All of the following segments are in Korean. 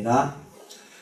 하겠습니다.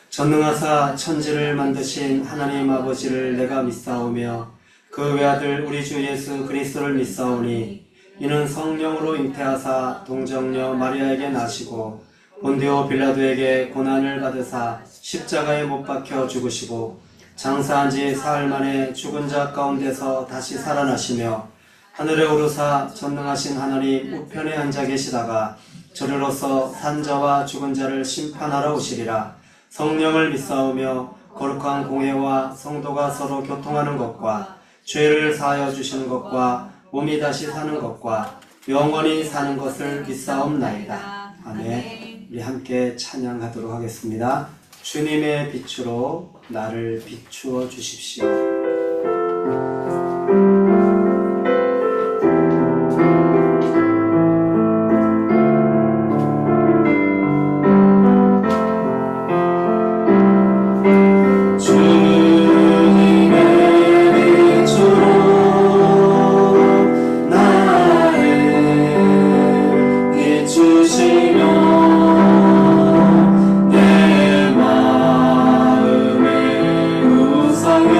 전능하사 천지를 만드신 하나님 아버지를 내가 믿사오며 그 외아들 우리 주 예수 그리스도를 믿사오니 이는 성령으로 잉태하사 동정녀 마리아에게 나시고 본디오 빌라도에게 고난을 받으사 십자가에 못 박혀 죽으시고 장사한 지 사흘 만에 죽은 자 가운데서 다시 살아나시며 하늘에 오르사 전능하신 하나님 우편에 앉아 계시다가 저리로서 산자와 죽은 자를 심판하러 오시리라. 성령을 믿사오며 거룩한 공회와 성도가 서로 교통하는 것과 죄를 사하여 주시는 것과 몸이 다시 사는 것과 영원히 사는 것을 믿사옵나이다. 아멘. 우리 함께 찬양하도록 하겠습니다. 주님의 빛으로 나를 비추어 주십시오. 내 마음의 우상은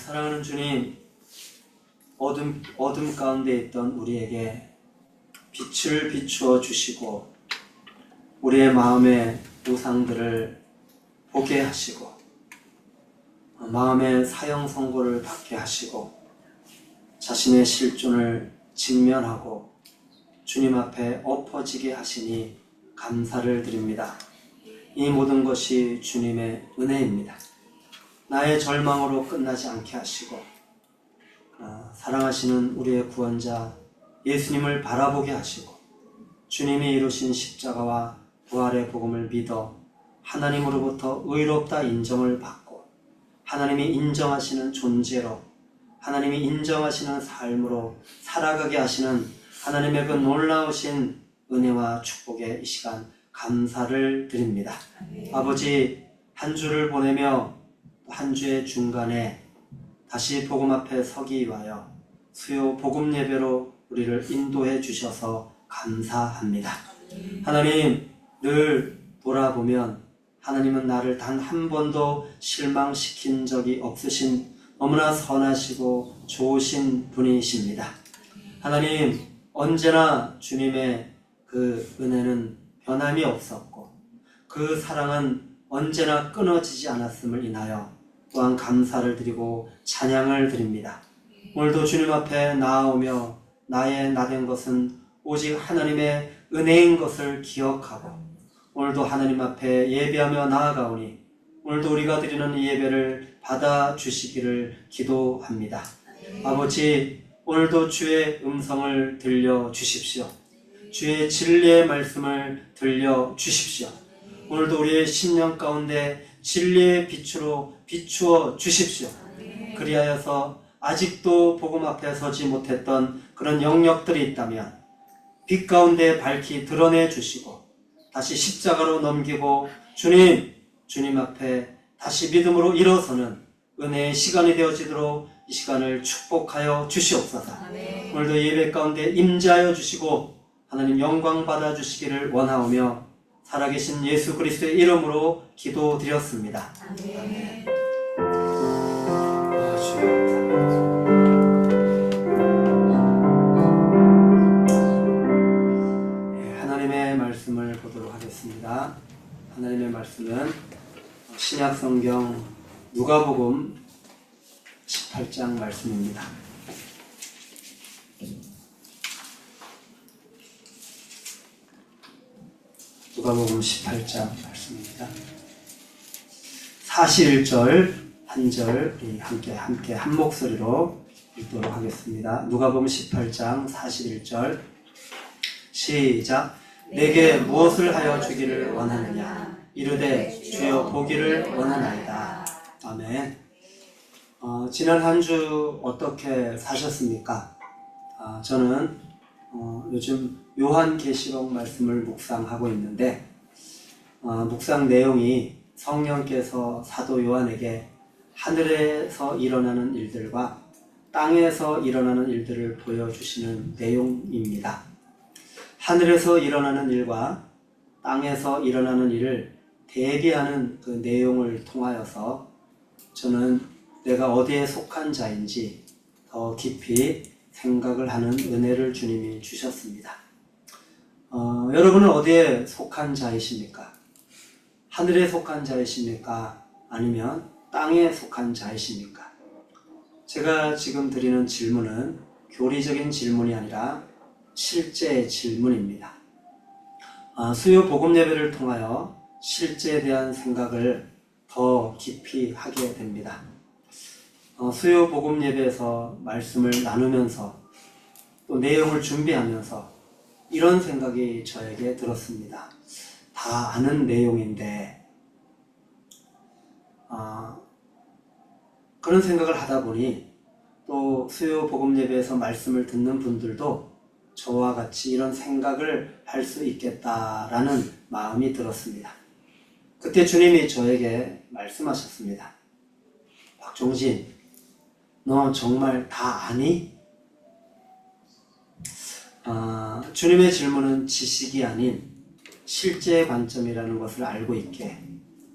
사랑하는 주님, 어둠 가운데 있던 우리에게 빛을 비추어 주시고 우리의 마음의 우상들을 보게 하시고 마음의 사형 선고를 받게 하시고 자신의 실존을 직면하고 주님 앞에 엎어지게 하시니 감사를 드립니다. 이 모든 것이 주님의 은혜입니다. 나의 절망으로 끝나지 않게 하시고 사랑하시는 우리의 구원자 예수님을 바라보게 하시고 주님이 이루신 십자가와 부활의 복음을 믿어 하나님으로부터 의롭다 인정을 받고 하나님이 인정하시는 존재로 하나님이 인정하시는 삶으로 살아가게 하시는 하나님의 그 놀라우신 은혜와 축복에 이 시간 감사를 드립니다. 아버지, 한 주를 보내며 한 주의 중간에 다시 복음 앞에 서기 위하여 수요 복음 예배로 우리를 인도해 주셔서 감사합니다. 하나님, 늘 돌아보면 하나님은 나를 단 한 번도 실망시킨 적이 없으신 너무나 선하시고 좋으신 분이십니다. 하나님, 언제나 주님의 그 은혜는 변함이 없었고 그 사랑은 언제나 끊어지지 않았음을 인하여 또한 감사를 드리고 찬양을 드립니다. 오늘도 주님 앞에 나아오며 나의 나된 것은 오직 하나님의 은혜인 것을 기억하고 오늘도 하나님 앞에 예배하며 나아가오니 오늘도 우리가 드리는 이 예배를 받아주시기를 기도합니다. 아버지, 오늘도 주의 음성을 들려주십시오. 주의 진리의 말씀을 들려주십시오. 오늘도 우리의 심령 가운데 진리의 빛으로 비추어 주십시오. 그리하여서 아직도 복음 앞에 서지 못했던 그런 영역들이 있다면 빛 가운데 밝히 드러내 주시고 다시 십자가로 넘기고 주님 앞에 다시 믿음으로 일어서는 은혜의 시간이 되어지도록 이 시간을 축복하여 주시옵소서. 오늘도 예배 가운데 임재하여 주시고 하나님 영광 받아 주시기를 원하오며 살아계신 예수 그리스도의 이름으로 기도드렸습니다. 아멘. 하나님의 말씀을 보도록 하겠습니다. 하나님의 말씀은 신약 성경 누가복음 18장 말씀입니다. 누가복음 18장 말씀입니다. 41절 한 절 함께 한 목소리로 읽도록 하겠습니다. 누가복음 18장 41절 시작. 내게 무엇을 하여 주기를 원하느냐 이르되 주여 보기를 원하나이다. 아멘. 지난 한 주 어떻게 사셨습니까? 저는 요즘 요한계시록 말씀을 묵상하고 있는데 묵상 내용이 성령께서 사도 요한에게 하늘에서 일어나는 일들과 땅에서 일어나는 일들을 보여주시는 내용입니다. 하늘에서 일어나는 일과 땅에서 일어나는 일을 대비하는 그 내용을 통하여서 저는 내가 어디에 속한 자인지 더 깊이 생각을 하는 은혜를 주님이 주셨습니다. 여러분은 어디에 속한 자이십니까? 하늘에 속한 자이십니까? 아니면 땅에 속한 자이십니까? 제가 지금 드리는 질문은 교리적인 질문이 아니라 실제 질문입니다. 수요 복음 예배를 통하여 실제에 대한 생각을 더 깊이 하게 됩니다. 수요 복음 예배에서 말씀을 나누면서 또 내용을 준비하면서 이런 생각이 저에게 들었습니다. 다 아는 내용인데 그런 생각을 하다 보니 또 수요 복음 예배에서 말씀을 듣는 분들도 저와 같이 이런 생각을 할 수 있겠다라는 마음이 들었습니다. 그때 주님이 저에게 말씀하셨습니다. 박종진, 너 정말 다 아니? 주님의 질문은 지식이 아닌 실제 관점이라는 것을 알고 있게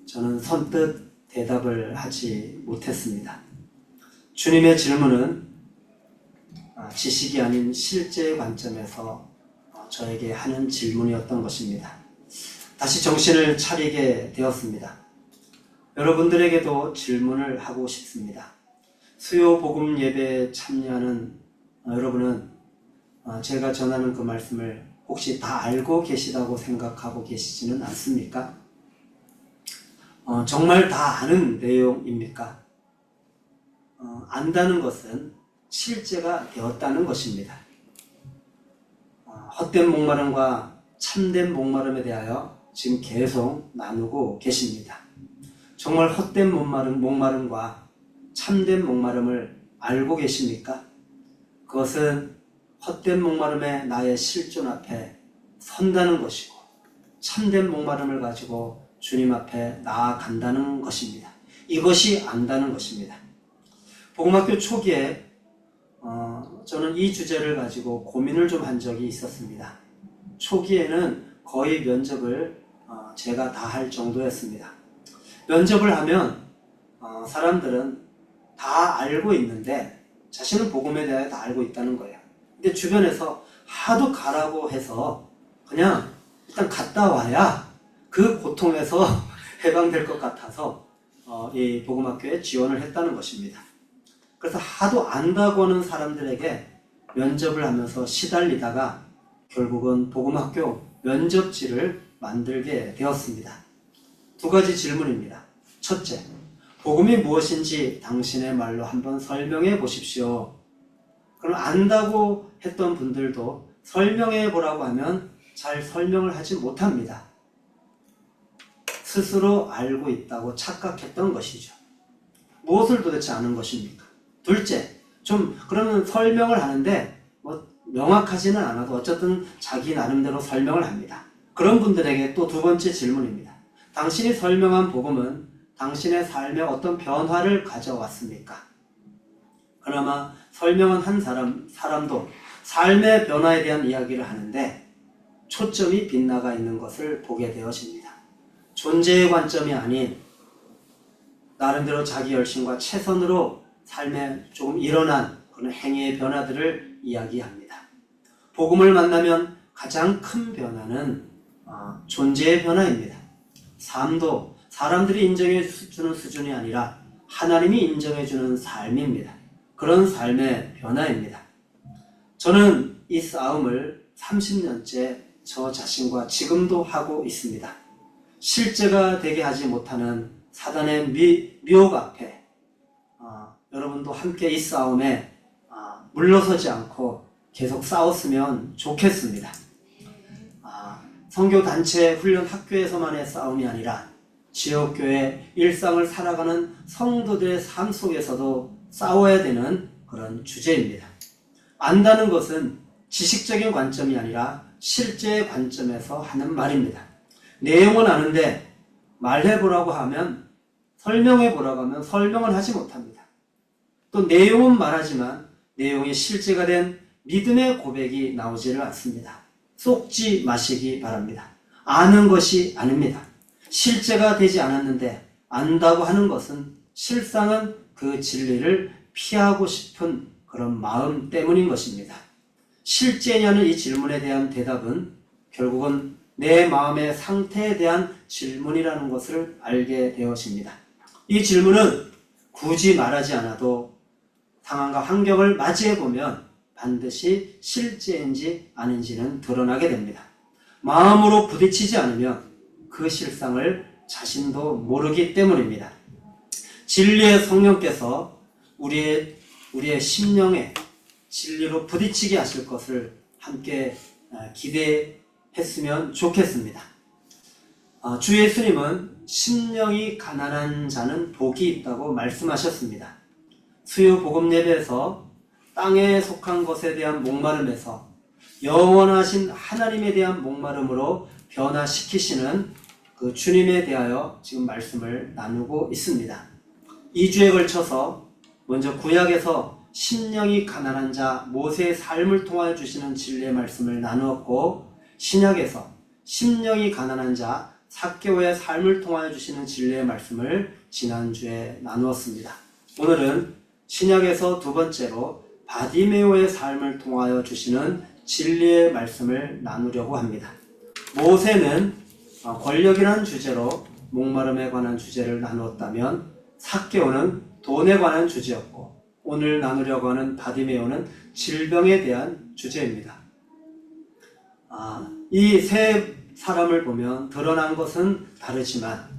저는 선뜻 대답을 하지 못했습니다. 주님의 질문은 지식이 아닌 실제의 관점에서 저에게 하는 질문이었던 것입니다. 다시 정신을 차리게 되었습니다. 여러분들에게도 질문을 하고 싶습니다. 수요 복음 예배에 참여하는 여러분은 제가 전하는 그 말씀을 혹시 다 알고 계시다고 생각하고 계시지는 않습니까? 정말 다 아는 내용입니까? 안다는 것은 실제가 되었다는 것입니다. 헛된 목마름과 참된 목마름에 대하여 지금 계속 나누고 계십니다. 정말 헛된 목마름과 참된 목마름을 알고 계십니까? 그것은 헛된 목마름에 나의 실존 앞에 선다는 것이고 참된 목마름을 가지고 주님 앞에 나아간다는 것입니다. 이것이 안다는 것입니다. 복음학교 초기에 저는 이 주제를 가지고 고민을 좀 한 적이 있었습니다. 초기에는 거의 면접을 제가 다 할 정도였습니다. 면접을 하면 사람들은 다 알고 있는데 자신은 복음에 대해 다 알고 있다는 거예요. 근데 주변에서 하도 가라고 해서 그냥 일단 갔다 와야 그 고통에서 해방될 것 같아서 이 복음학교에 지원을 했다는 것입니다. 그래서 하도 안다고 하는 사람들에게 면접을 하면서 시달리다가 결국은 복음학교 면접지를 만들게 되었습니다. 두 가지 질문입니다. 첫째, 복음이 무엇인지 당신의 말로 한번 설명해 보십시오. 그럼 안다고 했던 분들도 설명해 보라고 하면 잘 설명을 하지 못합니다. 스스로 알고 있다고 착각했던 것이죠. 무엇을 도대체 아는 것입니까? 둘째, 그러면 설명을 하는데 명확하지는 않아도 어쨌든 자기 나름대로 설명을 합니다. 그런 분들에게 또 두 번째 질문입니다. 당신이 설명한 복음은 당신의 삶에 어떤 변화를 가져왔습니까? 그나마 설명한 한 사람도 삶의 변화에 대한 이야기를 하는데 초점이 빗나가 있는 것을 보게 되어집니다. 존재의 관점이 아닌 나름대로 자기 열심과 최선으로 삶에 조금 일어난 그런 행위의 변화들을 이야기합니다. 복음을 만나면 가장 큰 변화는 존재의 변화입니다. 삶도 사람들이 인정해 주는 수준이 아니라 하나님이 인정해 주는 삶입니다. 그런 삶의 변화입니다. 저는 이 싸움을 30년째 저 자신과 지금도 하고 있습니다. 실제가 되게 하지 못하는 사단의 미혹 앞에 여러분도 함께 이 싸움에 물러서지 않고 계속 싸웠으면 좋겠습니다. 선교단체 훈련 학교에서만의 싸움이 아니라 지역교회 일상을 살아가는 성도들의 삶 속에서도 싸워야 되는 그런 주제입니다. 안다는 것은 지식적인 관점이 아니라 실제의 관점에서 하는 말입니다. 내용은 아는데 말해보라고 하면 설명해보라고 하면 설명을 하지 못합니다. 또 내용은 말하지만 내용이 실제가 된 믿음의 고백이 나오지를 않습니다. 쏙지 마시기 바랍니다. 아는 것이 아닙니다. 실제가 되지 않았는데 안다고 하는 것은 실상은 그 진리를 피하고 싶은 그런 마음 때문인 것입니다. 실제냐는 이 질문에 대한 대답은 결국은 내 마음의 상태에 대한 질문이라는 것을 알게 되어집니다. 이 질문은 굳이 말하지 않아도 상황과 환경을 맞이해보면 반드시 실제인지 아닌지는 드러나게 됩니다. 마음으로 부딪히지 않으면 그 실상을 자신도 모르기 때문입니다. 진리의 성령께서 우리의 심령에 진리로 부딪히게 하실 것을 함께 기대했으면 좋겠습니다. 주 예수님은 심령이 가난한 자는 복이 있다고 말씀하셨습니다. 수요 복음 예배에서 땅에 속한 것에 대한 목마름에서 영원하신 하나님에 대한 목마름으로 변화시키시는 그 주님에 대하여 지금 말씀을 나누고 있습니다. 2주에 걸쳐서 먼저 구약에서 심령이 가난한 자 모세의 삶을 통하여 주시는 진리의 말씀을 나누었고, 신약에서 심령이 가난한 자 삭개오의 삶을 통하여 주시는 진리의 말씀을 지난주에 나누었습니다. 오늘은 신약에서 두 번째로 바디메오의 삶을 통하여 주시는 진리의 말씀을 나누려고 합니다. 모세는 권력이라는 주제로 목마름에 관한 주제를 나누었다면 삭개오는 돈에 관한 주제였고, 오늘 나누려고 하는 바디메오는 질병에 대한 주제입니다. 이 세 사람을 보면 드러난 것은 다르지만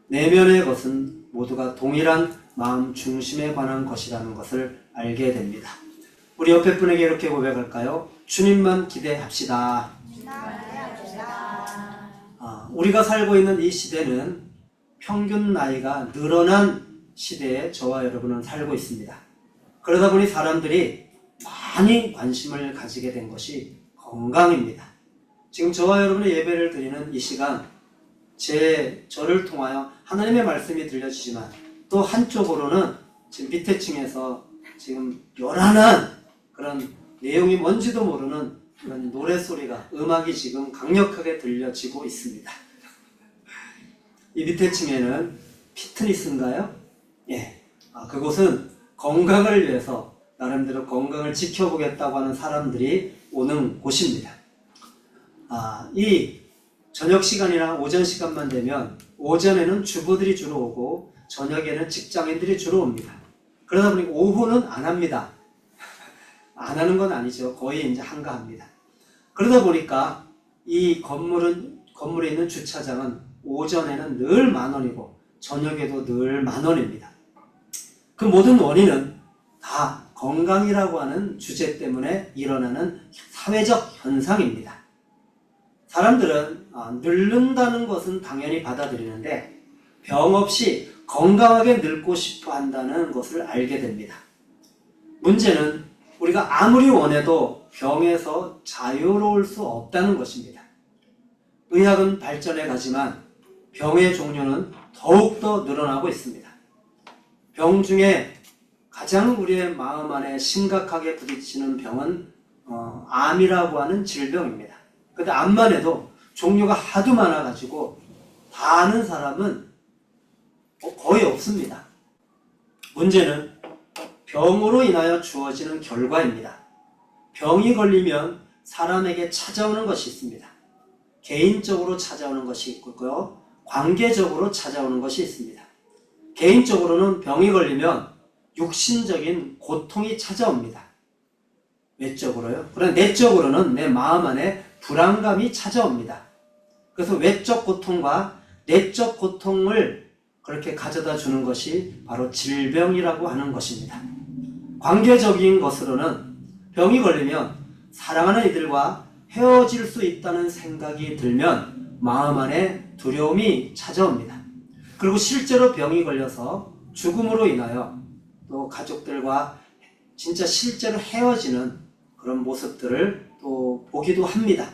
내면의 것은 모두가 동일한 마음 중심에 관한 것이라는 것을 알게 됩니다. 우리 옆에 분에게 이렇게 고백할까요? 주님만 기대합시다. 우리가 살고 있는 이 시대는 평균 나이가 늘어난 시대에 저와 여러분은 살고 있습니다. 그러다 보니 사람들이 많이 관심을 가지게 된 것이 건강입니다. 지금 저와 여러분의 예배를 드리는 이 시간, 저를 통하여 하나님의 말씀이 들려지지만 또 한쪽으로는 지금 밑에 층에서 지금 요란한 그런 내용이 뭔지도 모르는 그런 노래소리가, 음악이 지금 강력하게 들려지고 있습니다. 이 밑에 층에는 피트니스인가요? 예. 그곳은 건강을 위해서 나름대로 건강을 지켜보겠다고 하는 사람들이 오는 곳입니다. 이 저녁 시간이나 오전 시간만 되면 오전에는 주부들이 주로 오고 저녁에는 직장인들이 주로 옵니다. 그러다 보니 오후는 안 합니다. 안 하는 건 아니죠. 거의 이제 한가합니다. 그러다 보니까 이 건물에 있는 주차장은 오전에는 늘 10,000원이고 저녁에도 늘 10,000원입니다. 그 모든 원인은 다 건강이라고 하는 주제 때문에 일어나는 사회적 현상입니다. 사람들은 늙는다는 것은 당연히 받아들이는데 병 없이 건강하게 늙고 싶어 한다는 것을 알게 됩니다. 문제는 우리가 아무리 원해도 병에서 자유로울 수 없다는 것입니다. 의학은 발전해 가지만 병의 종류는 더욱더 늘어나고 있습니다. 병 중에 가장 우리의 마음 안에 심각하게 부딪히는 병은 암이라고 하는 질병입니다. 근데 암만 해도 종류가 하도 많아가지고 다 아는 사람은 거의 없습니다. 문제는 병으로 인하여 주어지는 결과입니다. 병이 걸리면 사람에게 찾아오는 것이 있습니다. 개인적으로 찾아오는 것이 있고요, 관계적으로 찾아오는 것이 있습니다. 개인적으로는 병이 걸리면 육신적인 고통이 찾아옵니다. 외적으로요. 그러나 내적으로는 내 마음 안에 불안감이 찾아옵니다. 그래서 외적 고통과 내적 고통을 그렇게 가져다 주는 것이 바로 질병이라고 하는 것입니다. 관계적인 것으로는 병이 걸리면 사랑하는 이들과 헤어질 수 있다는 생각이 들면 마음 안에 두려움이 찾아옵니다. 그리고 실제로 병이 걸려서 죽음으로 인하여 또 가족들과 진짜 실제로 헤어지는 그런 모습들을 또 보기도 합니다.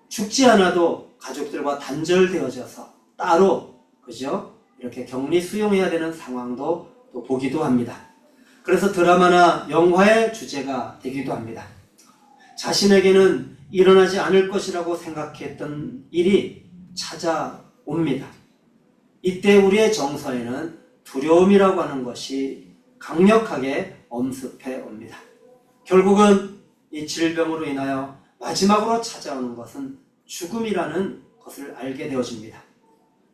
죽지 않아도 가족들과 단절되어져서 따로, 그죠? 이렇게 격리 수용해야 되는 상황도 또 보기도 합니다. 그래서 드라마나 영화의 주제가 되기도 합니다. 자신에게는 일어나지 않을 것이라고 생각했던 일이 찾아옵니다. 이때 우리의 정서에는 두려움이라고 하는 것이 강력하게 엄습해 옵니다. 결국은 이 질병으로 인하여 마지막으로 찾아오는 것은 죽음이라는 것을 알게 되어집니다.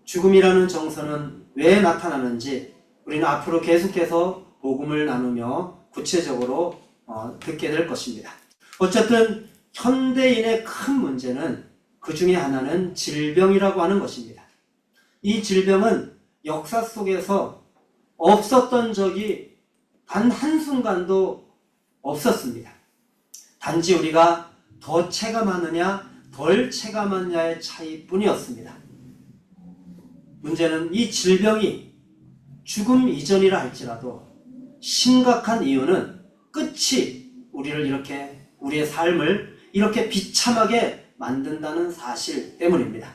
죽음이라는 정서는 왜 나타나는지 우리는 앞으로 계속해서 복음을 나누며 구체적으로 듣게 될 것입니다. 어쨌든 현대인의 큰 문제는 그 중에 하나는 질병이라고 하는 것입니다. 이 질병은 역사 속에서 없었던 적이 단 한순간도 없었습니다. 단지 우리가 더 체감하느냐 덜 체감하느냐의 차이뿐이었습니다. 문제는 이 질병이 죽음 이전이라 할지라도 심각한 이유는 끝이 우리의 삶을 이렇게 비참하게 만든다는 사실 때문입니다.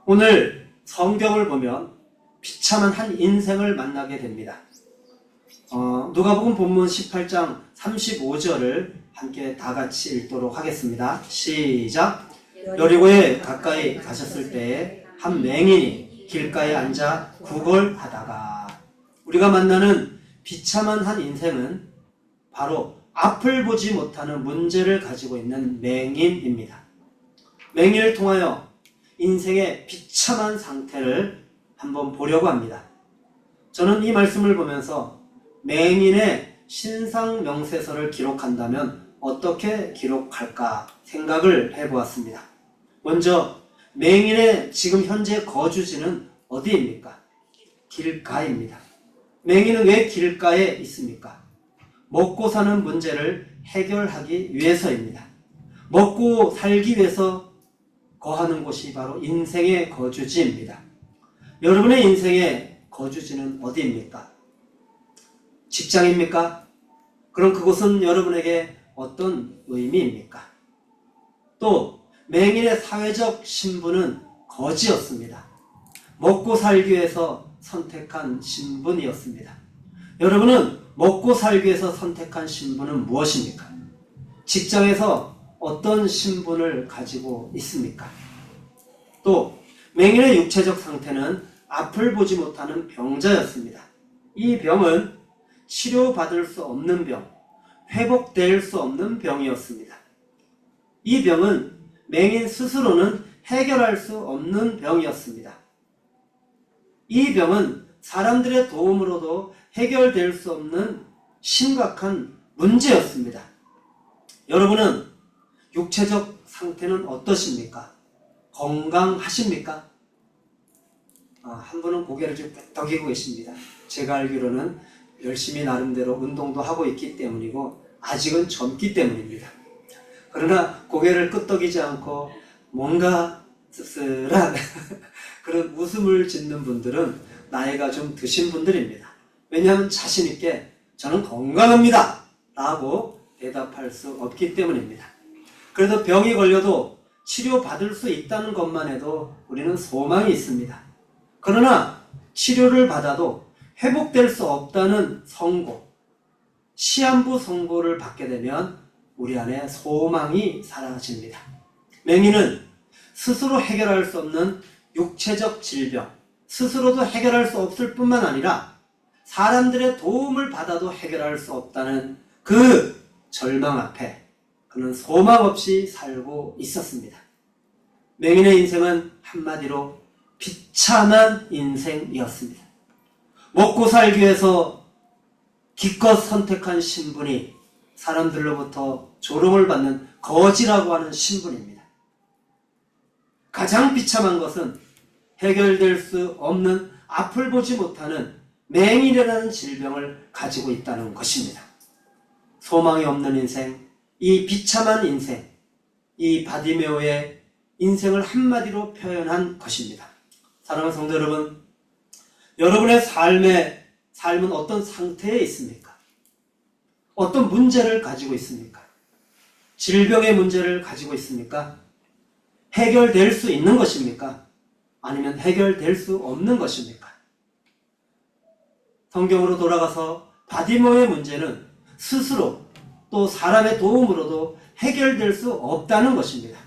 오늘 성경을 보면 비참한 한 인생을 만나게 됩니다. 누가복음 본문 18장 35절을 함께 다 같이 읽도록 하겠습니다. 시작. 여리고에 가까이 가셨을 때에 한 맹인이 길가에 앉아 구걸하다가, 우리가 만나는 비참한 한 인생은 바로 앞을 보지 못하는 문제를 가지고 있는 맹인입니다. 맹인을 통하여 인생의 비참한 상태를 한번 보려고 합니다. 저는 이 말씀을 보면서 맹인의 신상 명세서를 기록한다면 어떻게 기록할까 생각을 해보았습니다. 먼저 맹인의 지금 현재 거주지는 어디입니까? 길가입니다. 맹인은 왜 길가에 있습니까? 먹고 사는 문제를 해결하기 위해서입니다. 먹고 살기 위해서 거하는 곳이 바로 인생의 거주지입니다. 여러분의 인생의 거주지는 어디입니까? 직장입니까? 그럼 그곳은 여러분에게 어떤 의미입니까? 또 맹인의 사회적 신분은 거지였습니다. 먹고 살기 위해서 선택한 신분이었습니다. 여러분은 먹고 살기 위해서 선택한 신분은 무엇입니까? 직장에서 어떤 신분을 가지고 있습니까? 또 맹인의 육체적 상태는 앞을 보지 못하는 병자였습니다. 이 병은 치료받을 수 없는 병, 회복될 수 없는 병이었습니다. 이 병은 맹인 스스로는 해결할 수 없는 병이었습니다. 이 병은 사람들의 도움으로도 해결될 수 없는 심각한 문제였습니다. 여러분은 육체적 상태는 어떠십니까? 건강하십니까? 한 분은 고개를 좀 끄덕이고 계십니다. 제가 알기로는 열심히 나름대로 운동도 하고 있기 때문이고 아직은 젊기 때문입니다. 그러나 고개를 끄덕이지 않고 뭔가 씁쓸한 그런 웃음을 짓는 분들은 나이가 좀 드신 분들입니다. 왜냐하면 자신 있게 저는 건강합니다 라고 대답할 수 없기 때문입니다. 그래도 병이 걸려도 치료받을 수 있다는 것만 해도 우리는 소망이 있습니다. 그러나 치료를 받아도 회복될 수 없다는 선고, 시한부 선고를 받게 되면 우리 안에 소망이 사라집니다. 맹인은 스스로 해결할 수 없는 육체적 질병, 스스로도 해결할 수 없을 뿐만 아니라 사람들의 도움을 받아도 해결할 수 없다는 그 절망 앞에 그는 소망 없이 살고 있었습니다. 맹인의 인생은 한마디로 비참한 인생이었습니다. 먹고 살기 위해서 기껏 선택한 신분이 사람들로부터 조롱을 받는 거지라고 하는 신분입니다. 가장 비참한 것은 해결될 수 없는 앞을 보지 못하는 맹인이라는 질병을 가지고 있다는 것입니다. 소망이 없는 인생, 이 비참한 인생, 이 바디메오의 인생을 한마디로 표현한 것입니다. 사랑하는 성도 여러분, 여러분의 삶은 어떤 상태에 있습니까? 어떤 문제를 가지고 있습니까? 질병의 문제를 가지고 있습니까? 해결될 수 있는 것입니까? 아니면 해결될 수 없는 것입니까? 성경으로 돌아가서 바디메오의 문제는 스스로 또 사람의 도움으로도 해결될 수 없다는 것입니다.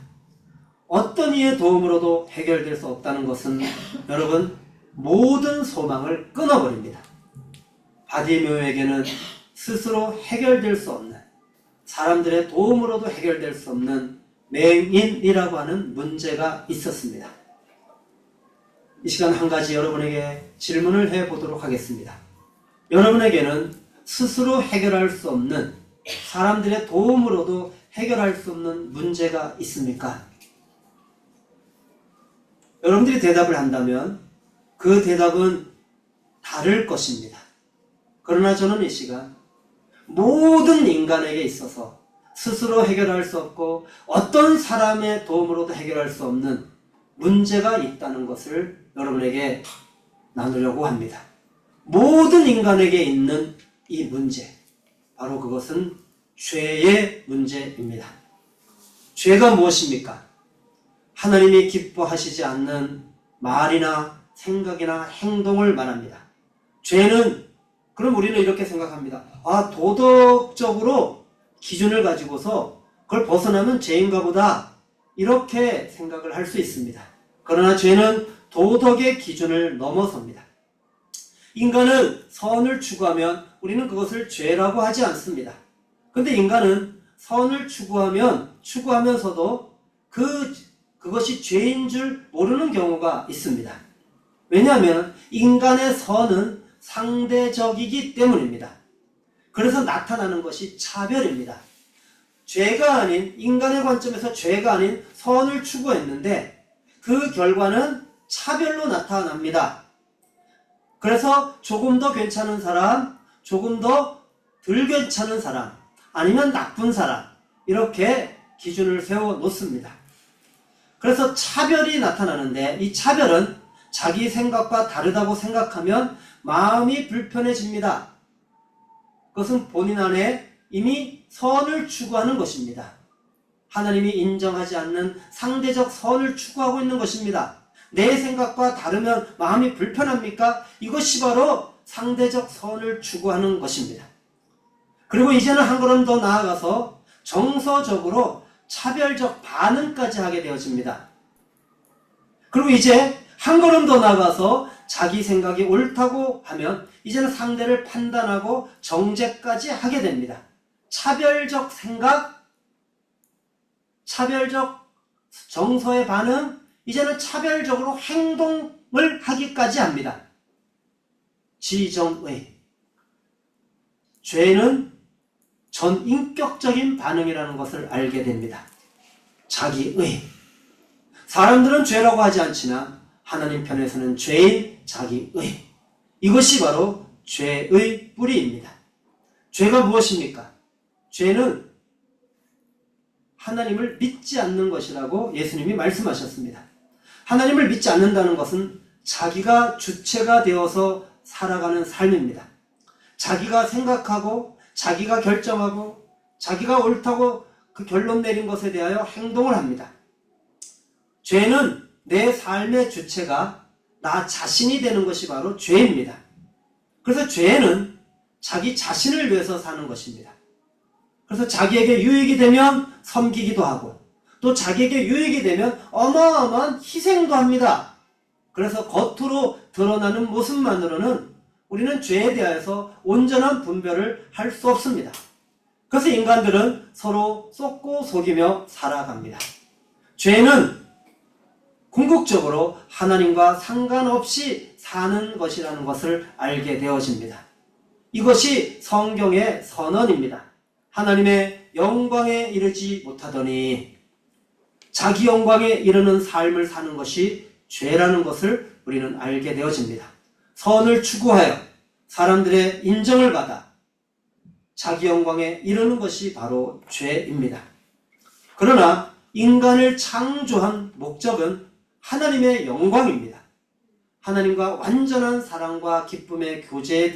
어떤 이의 도움으로도 해결될 수 없다는 것은 여러분 모든 소망을 끊어버립니다. 바디메오에게는 스스로 해결될 수 없는, 사람들의 도움으로도 해결될 수 없는 맹인이라고 하는 문제가 있었습니다. 이 시간 한 가지 여러분에게 질문을 해보도록 하겠습니다. 여러분에게는 스스로 해결할 수 없는, 사람들의 도움으로도 해결할 수 없는 문제가 있습니까? 여러분들이 대답을 한다면 그 대답은 다를 것입니다. 그러나 저는 이 시간 모든 인간에게 있어서 스스로 해결할 수 없고 어떤 사람의 도움으로도 해결할 수 없는 문제가 있다는 것을 여러분에게 나누려고 합니다. 모든 인간에게 있는 이 문제, 바로 그것은 죄의 문제입니다. 죄가 무엇입니까? 하나님이 기뻐하시지 않는 말이나 생각이나 행동을 말합니다. 죄는, 그럼 우리는 이렇게 생각합니다. 도덕적으로 기준을 가지고서 그걸 벗어나면 죄인가 보다, 이렇게 생각을 할 수 있습니다. 그러나 죄는 도덕의 기준을 넘어섭니다. 인간은 선을 추구하면 우리는 그것을 죄라고 하지 않습니다. 근데 인간은 선을 추구하면서도 그것이 죄인 줄 모르는 경우가 있습니다. 왜냐하면 인간의 선은 상대적이기 때문입니다. 그래서 나타나는 것이 차별입니다. 죄가 아닌, 인간의 관점에서 죄가 아닌 선을 추구했는데 그 결과는 차별로 나타납니다. 그래서 조금 더 괜찮은 사람, 조금 더 덜 괜찮은 사람, 아니면 나쁜 사람, 이렇게 기준을 세워 놓습니다. 그래서 차별이 나타나는데 이 차별은 자기 생각과 다르다고 생각하면 마음이 불편해집니다. 그것은 본인 안에 이미 선을 추구하는 것입니다. 하나님이 인정하지 않는 상대적 선을 추구하고 있는 것입니다. 내 생각과 다르면 마음이 불편합니까? 이것이 바로 상대적 선을 추구하는 것입니다. 그리고 이제는 한 걸음 더 나아가서 정서적으로 차별적 반응까지 하게 되어집니다. 그리고 이제 한 걸음 더 나아가서 자기 생각이 옳다고 하면 이제는 상대를 판단하고 정죄까지 하게 됩니다. 차별적 생각, 차별적 정서의 반응, 이제는 차별적으로 행동을 하기까지 합니다. 지정의. 죄는 전인격적인 반응이라는 것을 알게 됩니다. 자기의. 사람들은 죄라고 하지 않지만 하나님 편에서는 죄인 자기의. 이것이 바로 죄의 뿌리입니다. 죄가 무엇입니까? 죄는 하나님을 믿지 않는 것이라고 예수님이 말씀하셨습니다. 하나님을 믿지 않는다는 것은 자기가 주체가 되어서 살아가는 삶입니다. 자기가 생각하고 자기가 결정하고 자기가 옳다고 그 결론 내린 것에 대하여 행동을 합니다. 죄는 내 삶의 주체가 나 자신이 되는 것이 바로 죄입니다. 그래서 죄는 자기 자신을 위해서 사는 것입니다. 그래서 자기에게 유익이 되면 섬기기도 하고 또 자기에게 유익이 되면 어마어마한 희생도 합니다. 그래서 겉으로 드러나는 모습만으로는 우리는 죄에 대해서 온전한 분별을 할 수 없습니다. 그래서 인간들은 서로 쏟고 속이며 살아갑니다. 죄는 궁극적으로 하나님과 상관없이 사는 것이라는 것을 알게 되어집니다. 이것이 성경의 선언입니다. 하나님의 영광에 이르지 못하더니 자기 영광에 이르는 삶을 사는 것이 죄라는 것을 우리는 알게 되어집니다. 선을 추구하여 사람들의 인정을 받아 자기 영광에 이르는 것이 바로 죄입니다. 그러나 인간을 창조한 목적은 하나님의 영광입니다. 하나님과 완전한 사랑과 기쁨의 교제의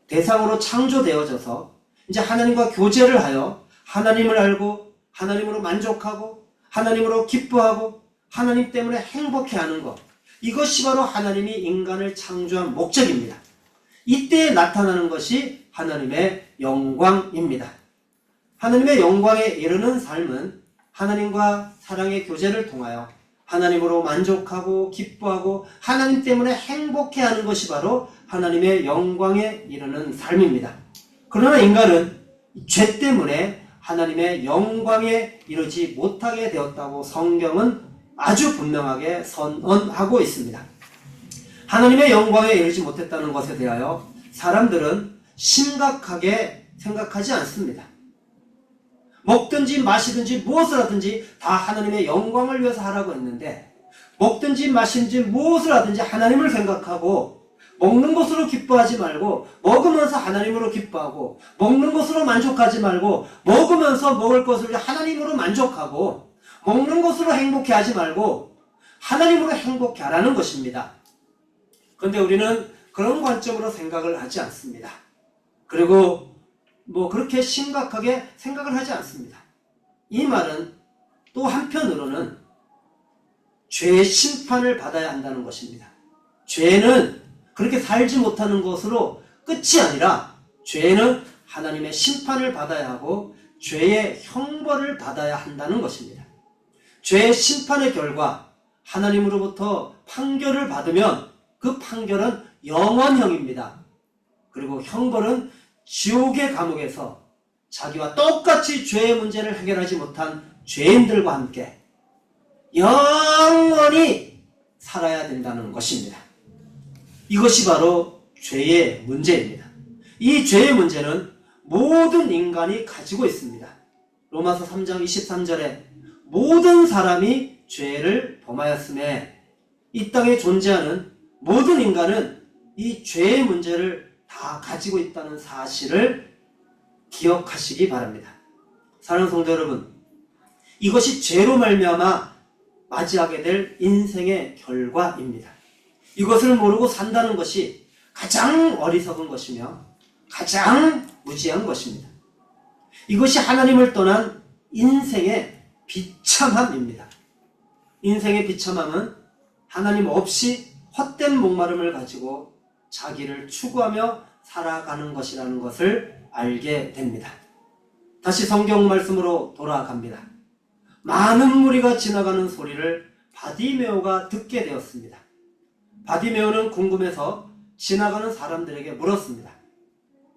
대상으로 창조되어져서 이제 하나님과 교제를 하여 하나님을 알고 하나님으로 만족하고 하나님으로 기뻐하고 하나님 때문에 행복해하는 것, 이것이 바로 하나님이 인간을 창조한 목적입니다. 이때에 나타나는 것이 하나님의 영광입니다. 하나님의 영광에 이르는 삶은 하나님과 사랑의 교제를 통하여 하나님으로 만족하고 기뻐하고 하나님 때문에 행복해하는 것이 바로 하나님의 영광에 이르는 삶입니다. 그러나 인간은 죄 때문에 하나님의 영광에 이르지 못하게 되었다고 성경은 아주 분명하게 선언하고 있습니다. 하나님의 영광에 이르지 못했다는 것에 대하여 사람들은 심각하게 생각하지 않습니다. 먹든지 마시든지 무엇을 하든지 다 하나님의 영광을 위해서 하라고 했는데 먹든지 마시든지 무엇을 하든지 하나님을 생각하고 먹는 것으로 기뻐하지 말고 먹으면서 하나님으로 기뻐하고 먹는 것으로 만족하지 말고 먹으면서 먹을 것을 하나님으로 만족하고 먹는 것으로 행복해하지 말고 하나님으로 행복해하라는 것입니다. 그런데 우리는 그런 관점으로 생각을 하지 않습니다. 그리고 그렇게 심각하게 생각을 하지 않습니다. 이 말은 또 한편으로는 죄의 심판을 받아야 한다는 것입니다. 죄는 그렇게 살지 못하는 것으로 끝이 아니라 죄는 하나님의 심판을 받아야 하고 죄의 형벌을 받아야 한다는 것입니다. 죄의 심판의 결과 하나님으로부터 판결을 받으면 그 판결은 영원형입니다. 그리고 형벌은 지옥의 감옥에서 자기와 똑같이 죄의 문제를 해결하지 못한 죄인들과 함께 영원히 살아야 된다는 것입니다. 이것이 바로 죄의 문제입니다. 이 죄의 문제는 모든 인간이 가지고 있습니다. 로마서 3장 23절에 모든 사람이 죄를 범하였음에 이 땅에 존재하는 모든 인간은 이 죄의 문제를 다 가지고 있다는 사실을 기억하시기 바랍니다. 사랑하는 성도 여러분, 이것이 죄로 말미암아 맞이하게 될 인생의 결과입니다. 이것을 모르고 산다는 것이 가장 어리석은 것이며 가장 무지한 것입니다. 이것이 하나님을 떠난 인생의 비참함입니다. 인생의 비참함은 하나님 없이 헛된 목마름을 가지고 자기를 추구하며 살아가는 것이라는 것을 알게 됩니다. 다시 성경 말씀으로 돌아갑니다. 많은 무리가 지나가는 소리를 바디메오가 듣게 되었습니다. 바디메오는 궁금해서 지나가는 사람들에게 물었습니다.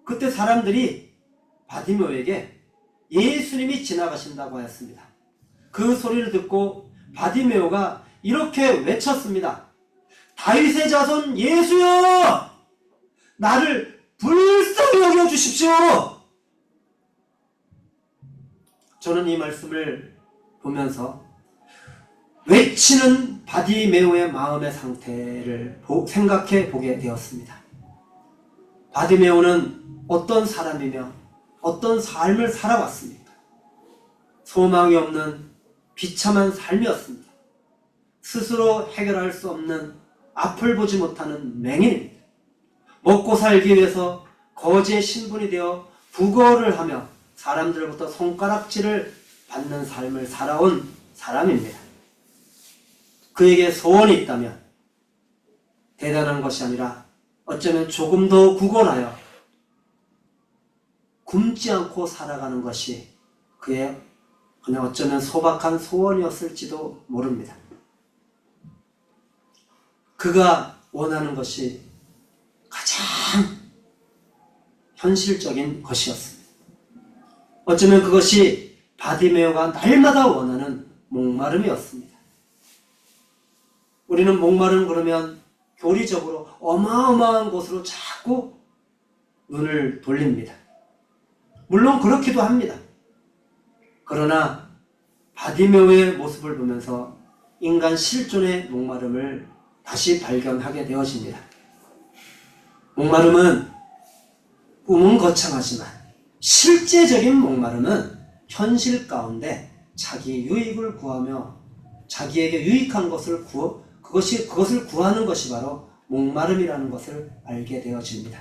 그때 사람들이 바디메오에게 예수님이 지나가신다고 하였습니다. 그 소리를 듣고 바디메오가 이렇게 외쳤습니다. 다윗의 자손 예수여! 나를 불쌍히 여겨 주십시오! 저는 이 말씀을 보면서 외치는 바디메오의 마음의 상태를 생각해 보게 되었습니다. 바디메오는 어떤 사람이며 어떤 삶을 살아왔습니까? 소망이 없는 비참한 삶이었습니다. 스스로 해결할 수 없는 앞을 보지 못하는 맹인입니다. 먹고 살기 위해서 거지의 신분이 되어 부거를 하며 사람들로부터 손가락질을 받는 삶을 살아온 사람입니다. 그에게 소원이 있다면 대단한 것이 아니라 어쩌면 조금 더 구걸하여 굶지 않고 살아가는 것이 그의 그냥 어쩌면 소박한 소원이었을지도 모릅니다. 그가 원하는 것이 가장 현실적인 것이었습니다. 어쩌면 그것이 바디메오가 날마다 원하는 목마름이었습니다. 우리는 목마름 그러면 교리적으로 어마어마한 곳으로 자꾸 눈을 돌립니다. 물론 그렇기도 합니다. 그러나 바디메오의 모습을 보면서 인간 실존의 목마름을 다시 발견하게 되어집니다. 목마름은 꿈은 거창하지만 실제적인 목마름은 현실 가운데 자기 유익을 구하며 자기에게 유익한 것을 그것을 구하는 것이 바로 목마름이라는 것을 알게 되어집니다.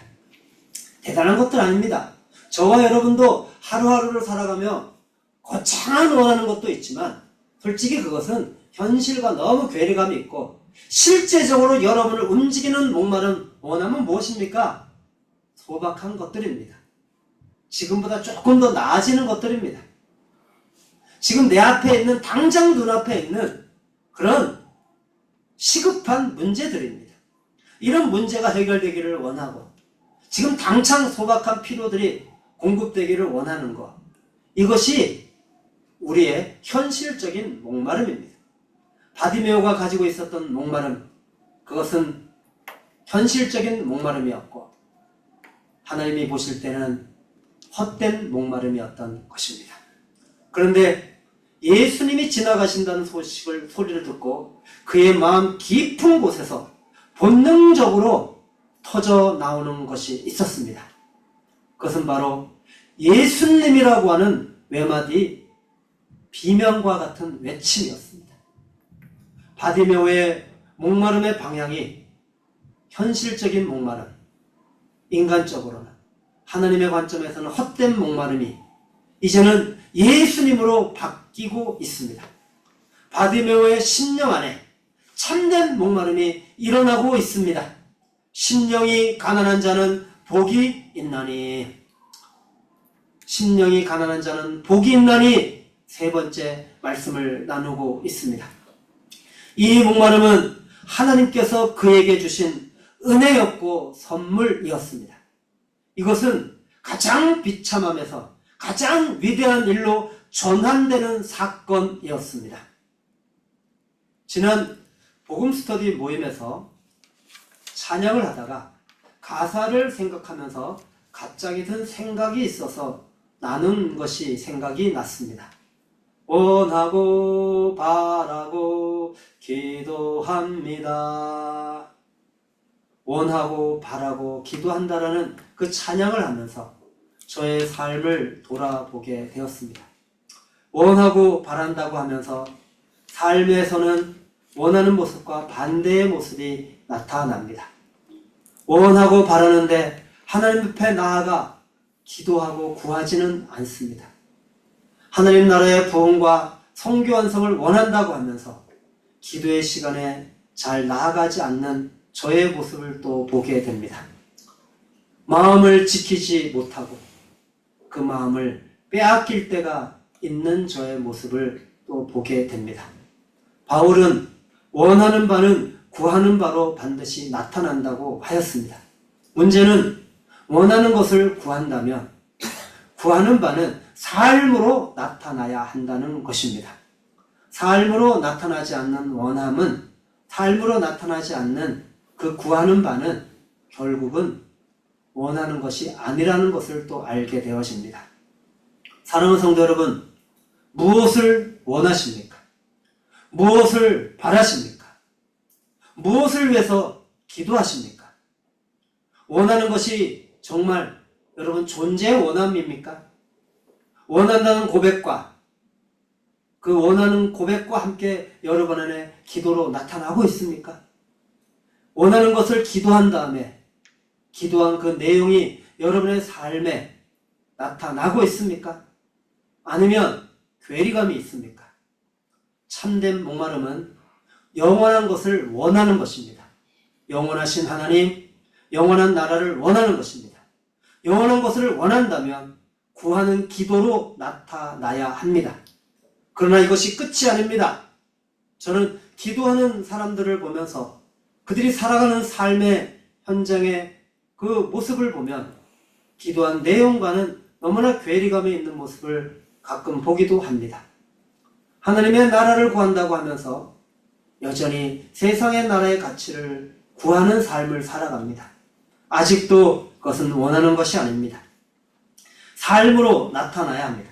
대단한 것들 아닙니다. 저와 여러분도 하루하루를 살아가며 거창한 원하는 것도 있지만 솔직히 그것은 현실과 너무 괴리감이 있고 실제적으로 여러분을 움직이는 목마름, 원함은 무엇입니까? 소박한 것들입니다. 지금보다 조금 더 나아지는 것들입니다. 지금 내 앞에 있는, 당장 눈앞에 있는 그런 시급한 문제들입니다. 이런 문제가 해결되기를 원하고 지금 당장 소박한 필요들이 공급되기를 원하는 것, 이것이 우리의 현실적인 목마름입니다. 바디메오가 가지고 있었던 목마름, 그것은 현실적인 목마름이었고 하나님이 보실 때는 헛된 목마름이었던 것입니다. 그런데 예수님이 지나가신다는 소리를 듣고 그의 마음 깊은 곳에서 본능적으로 터져 나오는 것이 있었습니다. 그것은 바로 예수님이라고 하는 외마디 비명과 같은 외침이었습니다. 바디메오의 목마름의 방향이 현실적인 목마름, 인간적으로는 하나님의 관점에서는 헛된 목마름이 이제는 예수님으로 바뀌고 있습니다. 바디메오의 심령 안에 참된 목마름이 일어나고 있습니다. 심령이 가난한 자는 복이 있나니, 심령이 가난한 자는 복이 있나니, 세 번째 말씀을 나누고 있습니다. 이 목마름은 하나님께서 그에게 주신 은혜였고 선물이었습니다. 이것은 가장 비참함에서 가장 위대한 일로 전환되는 사건이었습니다. 지난 복음 스터디 모임에서 찬양을 하다가 가사를 생각하면서 갑자기 든 생각이 있어서 나눈 것이 생각이 났습니다. 원하고 바라고 기도합니다. 원하고 바라고 기도한다라는 그 찬양을 하면서 저의 삶을 돌아보게 되었습니다. 원하고 바란다고 하면서 삶에서는 원하는 모습과 반대의 모습이 나타납니다. 원하고 바라는데 하나님 앞에 나아가 기도하고 구하지는 않습니다. 하나님 나라의 부흥과 성교 완성을 원한다고 하면서 기도의 시간에 잘 나아가지 않는 저의 모습을 또 보게 됩니다. 마음을 지키지 못하고 그 마음을 빼앗길 때가 있는 저의 모습을 또 보게 됩니다. 바울은 원하는 바는 구하는 바로 반드시 나타난다고 하였습니다. 문제는 원하는 것을 구한다면 구하는 바는 삶으로 나타나야 한다는 것입니다. 삶으로 나타나지 않는 원함은, 삶으로 나타나지 않는 그 구하는 바는 결국은 원하는 것이 아니라는 것을 또 알게 되어집니다. 사랑하는 성도 여러분, 무엇을 원하십니까? 무엇을 바라십니까? 무엇을 위해서 기도하십니까? 원하는 것이 정말 여러분 존재의 원함입니까? 원한다는 고백과 그 원하는 고백과 함께 여러분 안에 기도로 나타나고 있습니까? 원하는 것을 기도한 다음에 기도한 그 내용이 여러분의 삶에 나타나고 있습니까? 아니면 괴리감이 있습니까? 참된 목마름은 영원한 것을 원하는 것입니다. 영원하신 하나님, 영원한 나라를 원하는 것입니다. 영원한 것을 원한다면 구하는 기도로 나타나야 합니다. 그러나 이것이 끝이 아닙니다. 저는 기도하는 사람들을 보면서 그들이 살아가는 삶의 현장의 그 모습을 보면 기도한 내용과는 너무나 괴리감이 있는 모습을 가끔 보기도 합니다. 하나님의 나라를 구한다고 하면서 여전히 세상의 나라의 가치를 구하는 삶을 살아갑니다. 아직도 그것은 원하는 것이 아닙니다. 삶으로 나타나야 합니다.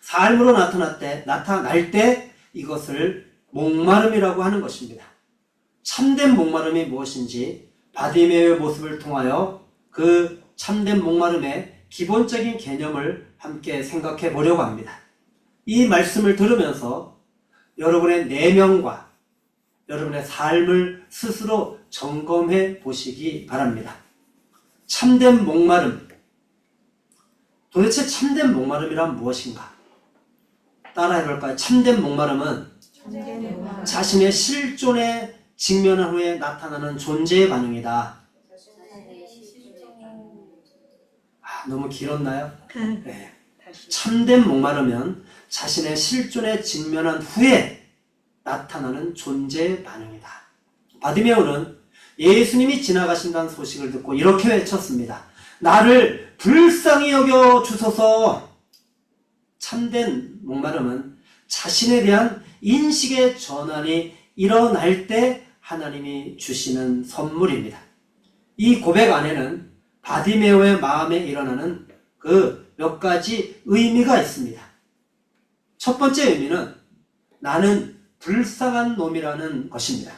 삶으로 나타날 때 이것을 목마름이라고 하는 것입니다. 참된 목마름이 무엇인지 바디메오의 모습을 통하여 그 참된 목마름의 기본적인 개념을 함께 생각해 보려고 합니다. 이 말씀을 들으면서 여러분의 내면과 여러분의 삶을 스스로 점검해 보시기 바랍니다. 참된 목마름. 도대체 참된 목마름이란 무엇인가? 따라해 볼까요? 참된 목마름은 자신의 실존에 직면한 후에 나타나는 존재의 반응이다. 너무 길었나요? 네. 참된 목마름은 자신의 실존에 직면한 후에 나타나는 존재의 반응이다. 바디메오는 예수님이 지나가신다는 소식을 듣고 이렇게 외쳤습니다. 나를 불쌍히 여겨 주소서. 참된 목마름은 자신에 대한 인식의 전환이 일어날 때 하나님이 주시는 선물입니다. 이 고백 안에는 바디메오의 마음에 일어나는 그 몇 가지 의미가 있습니다. 첫 번째 의미는 나는 불쌍한 놈이라는 것입니다.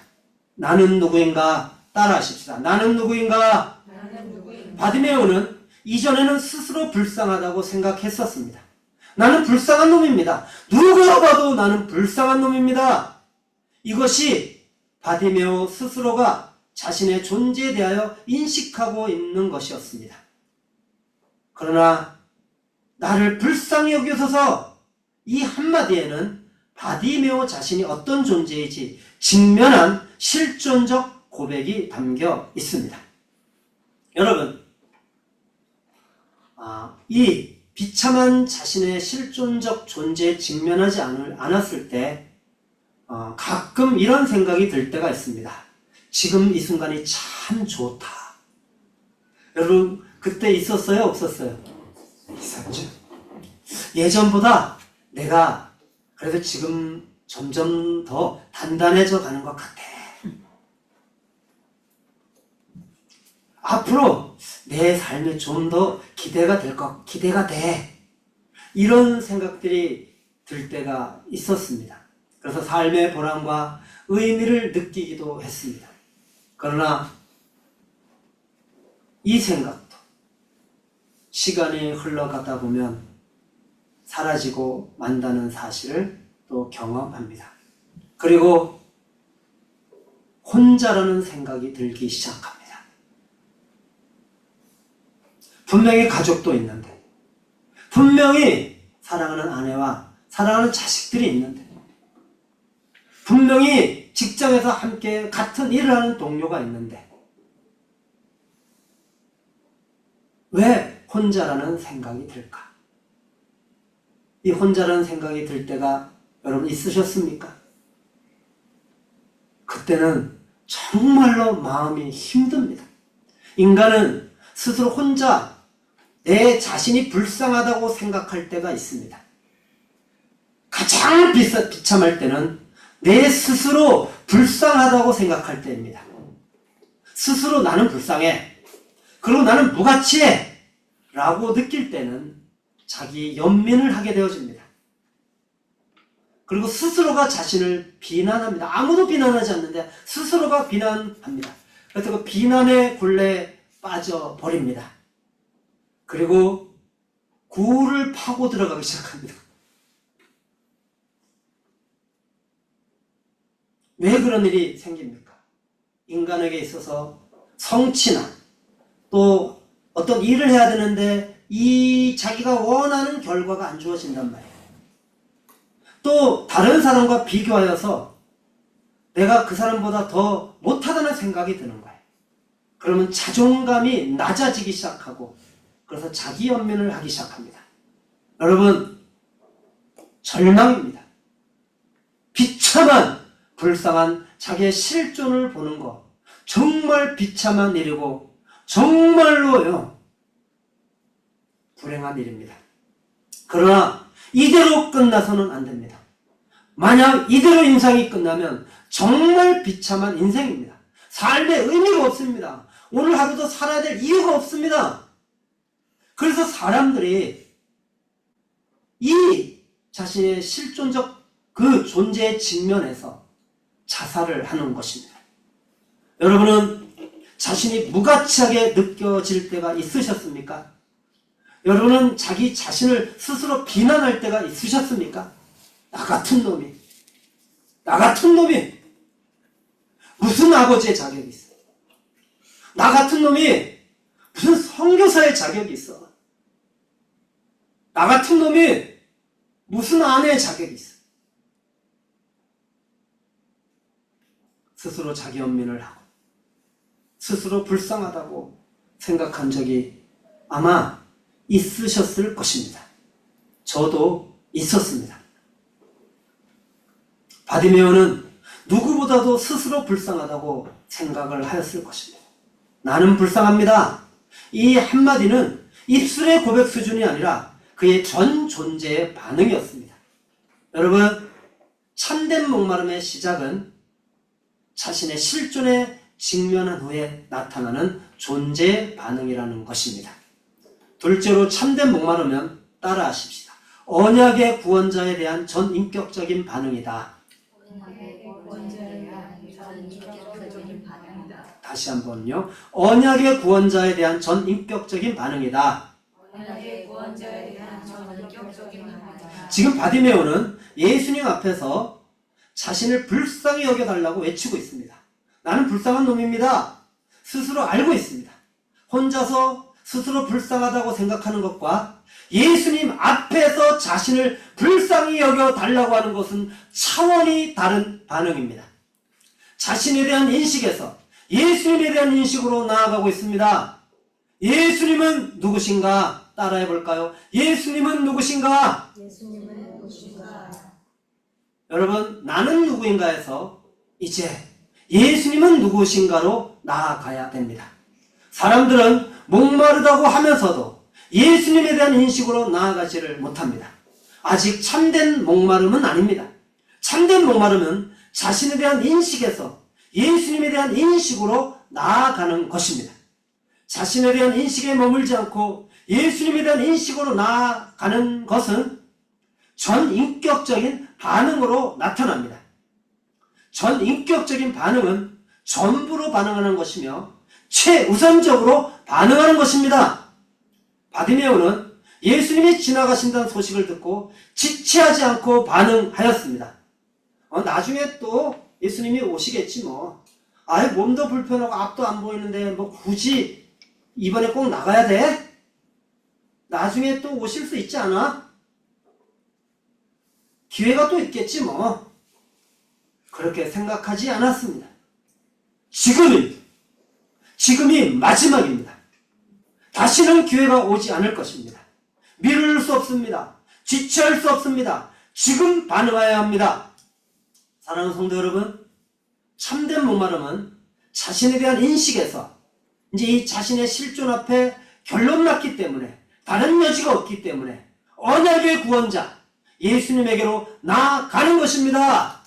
나는 누구인가? 따라하십시다. 나는 누구인가? 바디메오는 이전에는 스스로 불쌍하다고 생각했었습니다. 나는 불쌍한 놈입니다. 누가 봐도 나는 불쌍한 놈입니다. 이것이 바디메오 스스로가 자신의 존재에 대하여 인식하고 있는 것이었습니다. 그러나 나를 불쌍히 여기소서, 이 한마디에는 바디메오 자신이 어떤 존재이지 직면한 실존적 고백이 담겨 있습니다. 여러분, 이 비참한 자신의 실존적 존재에 직면하지 않았을 때 가끔 이런 생각이 들 때가 있습니다. 지금 이 순간이 참 좋다. 여러분, 그때 있었어요? 없었어요? 있었죠. 예전보다 내가 그래도 지금 점점 더 단단해져 가는 것 같아. 앞으로 내 삶이 좀 더 기대가 돼. 이런 생각들이 들 때가 있었습니다. 그래서 삶의 보람과 의미를 느끼기도 했습니다. 그러나 이 생각도 시간이 흘러가다 보면 사라지고 만다는 사실을 또 경험합니다. 그리고 혼자라는 생각이 들기 시작합니다. 분명히 가족도 있는데, 분명히 사랑하는 아내와 사랑하는 자식들이 있는데, 분명히 직장에서 함께 같은 일을 하는 동료가 있는데, 왜 혼자라는 생각이 들까? 이 혼자라는 생각이 들 때가 여러분 있으셨습니까? 그때는 정말로 마음이 힘듭니다. 인간은 스스로 혼자 내 자신이 불쌍하다고 생각할 때가 있습니다. 가장 비참할 때는 내 스스로 불쌍하다고 생각할 때입니다. 스스로 나는 불쌍해. 그리고 나는 무가치해. 라고 느낄 때는 자기 연민을 하게 되어집니다. 그리고 스스로가 자신을 비난합니다. 아무도 비난하지 않는데 스스로가 비난합니다. 그래서 그 비난의 굴레에 빠져버립니다. 그리고 굴을 파고 들어가기 시작합니다. 왜 그런 일이 생깁니까? 인간에게 있어서 성취나 또 어떤 일을 해야 되는데 이 자기가 원하는 결과가 안 주어진단 말이에요. 또 다른 사람과 비교하여서 내가 그 사람보다 더 못하다는 생각이 드는 거예요. 그러면 자존감이 낮아지기 시작하고 그래서 자기 연민을 하기 시작합니다. 여러분, 절망입니다. 비참한 불쌍한 자기의 실존을 보는 것, 정말 비참한 일이고 정말로요 불행한 일입니다. 그러나 이대로 끝나서는 안 됩니다. 만약 이대로 인생이 끝나면 정말 비참한 인생입니다. 삶의 의미가 없습니다. 오늘 하루도 살아야 될 이유가 없습니다. 그래서 사람들이 이 자신의 실존적 그 존재의 직면에서 자살을 하는 것입니다. 여러분은 자신이 무가치하게 느껴질 때가 있으셨습니까? 여러분은 자기 자신을 스스로 비난할 때가 있으셨습니까? 나 같은 놈이 무슨 아버지의 자격이 있어? 나 같은 놈이 무슨 선교사의 자격이 있어? 나 같은 놈이 무슨 아내의 자격이 있어? 스스로 자기 연민을 하고 스스로 불쌍하다고 생각한 적이 아마 있으셨을 것입니다. 저도 있었습니다. 바디메오는 누구보다도 스스로 불쌍하다고 생각을 하였을 것입니다. 나는 불쌍합니다. 이 한마디는 입술의 고백 수준이 아니라 그의 전 존재의 반응이었습니다. 여러분, 참된 목마름의 시작은 자신의 실존에 직면한 후에 나타나는 존재의 반응이라는 것입니다. 둘째로 참된 목마르면 따라하십시다. 언약의 구원자에 대한 전인격적인 반응이다. 다시 한번요. 언약의 구원자에 대한 전인격적인 반응이다. 지금 바디메오는 예수님 앞에서 자신을 불쌍히 여겨달라고 외치고 있습니다. 나는 불쌍한 놈입니다. 스스로 알고 있습니다. 혼자서 스스로 불쌍하다고 생각하는 것과 예수님 앞에서 자신을 불쌍히 여겨달라고 하는 것은 차원이 다른 반응입니다. 자신에 대한 인식에서 예수님에 대한 인식으로 나아가고 있습니다. 예수님은 누구신가? 따라해 볼까요? 예수님은 누구신가? 여러분, 나는 누구인가에서 이제 예수님은 누구신가로 나아가야 됩니다. 사람들은 목마르다고 하면서도 예수님에 대한 인식으로 나아가지를 못합니다. 아직 참된 목마름은 아닙니다. 참된 목마름은 자신에 대한 인식에서 예수님에 대한 인식으로 나아가는 것입니다. 자신에 대한 인식에 머물지 않고 예수님에 대한 인식으로 나아가는 것은 전인격적인 반응으로 나타납니다. 전인격적인 반응은 전부로 반응하는 것이며 최우선적으로 반응하는 것입니다. 바디메오는 예수님이 지나가신다는 소식을 듣고 지체하지 않고 반응하였습니다. 나중에 또 예수님이 오시겠지 뭐. 아예 몸도 불편하고 앞도 안 보이는데 뭐 굳이 이번에 꼭 나가야 돼? 나중에 또 오실 수 있지 않아? 기회가 또 있겠지 뭐. 그렇게 생각하지 않았습니다. 지금이 마지막입니다. 다시는 기회가 오지 않을 것입니다. 미룰 수 없습니다. 지체할 수 없습니다. 지금 반응해야 합니다. 사랑하는 성도 여러분, 참된 목마름은 자신에 대한 인식에서 이제 이 자신의 실존 앞에 결론 났기 때문에, 다른 여지가 없기 때문에 언약의 구원자 예수님에게로 나아가는 것입니다.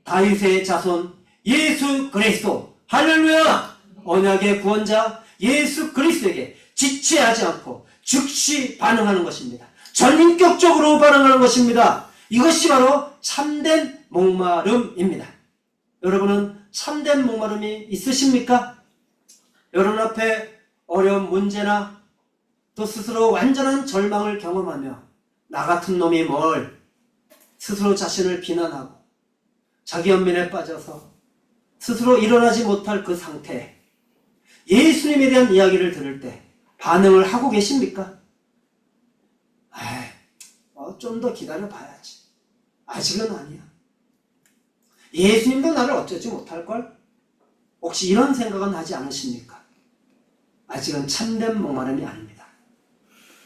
다윗의 자손 예수 그리스도, 할렐루야! 언약의 구원자 예수 그리스도에게 지체하지 않고 즉시 반응하는 것입니다. 전인격적으로 반응하는 것입니다. 이것이 바로 참된 목마름입니다. 여러분은 참된 목마름이 있으십니까? 여러분 앞에 어려운 문제나 또 스스로 완전한 절망을 경험하며 나 같은 놈이 뭘, 스스로 자신을 비난하고 자기 연민에 빠져서 스스로 일어나지 못할 그 상태에 예수님에 대한 이야기를 들을 때 반응을 하고 계십니까? 좀 더 기다려 봐야지. 아직은 아니야. 예수님도 나를 어쩌지 못할걸? 혹시 이런 생각은 하지 않으십니까? 아직은 참된 목마름이 아닙니다.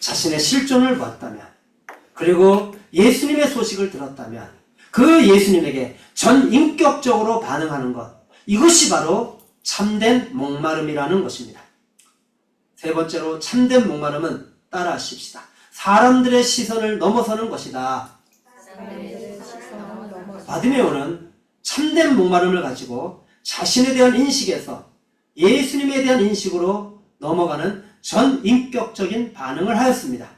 자신의 실존을 보았다면, 그리고 예수님의 소식을 들었다면 그 예수님에게 전인격적으로 반응하는 것, 이것이 바로 참된 목마름이라는 것입니다. 세 번째로 참된 목마름은 따라하십시다. 사람들의 시선을 넘어서는 것이다. 바디메오는 참된 목마름을 가지고 자신에 대한 인식에서 예수님에 대한 인식으로 넘어가는 전인격적인 반응을 하였습니다.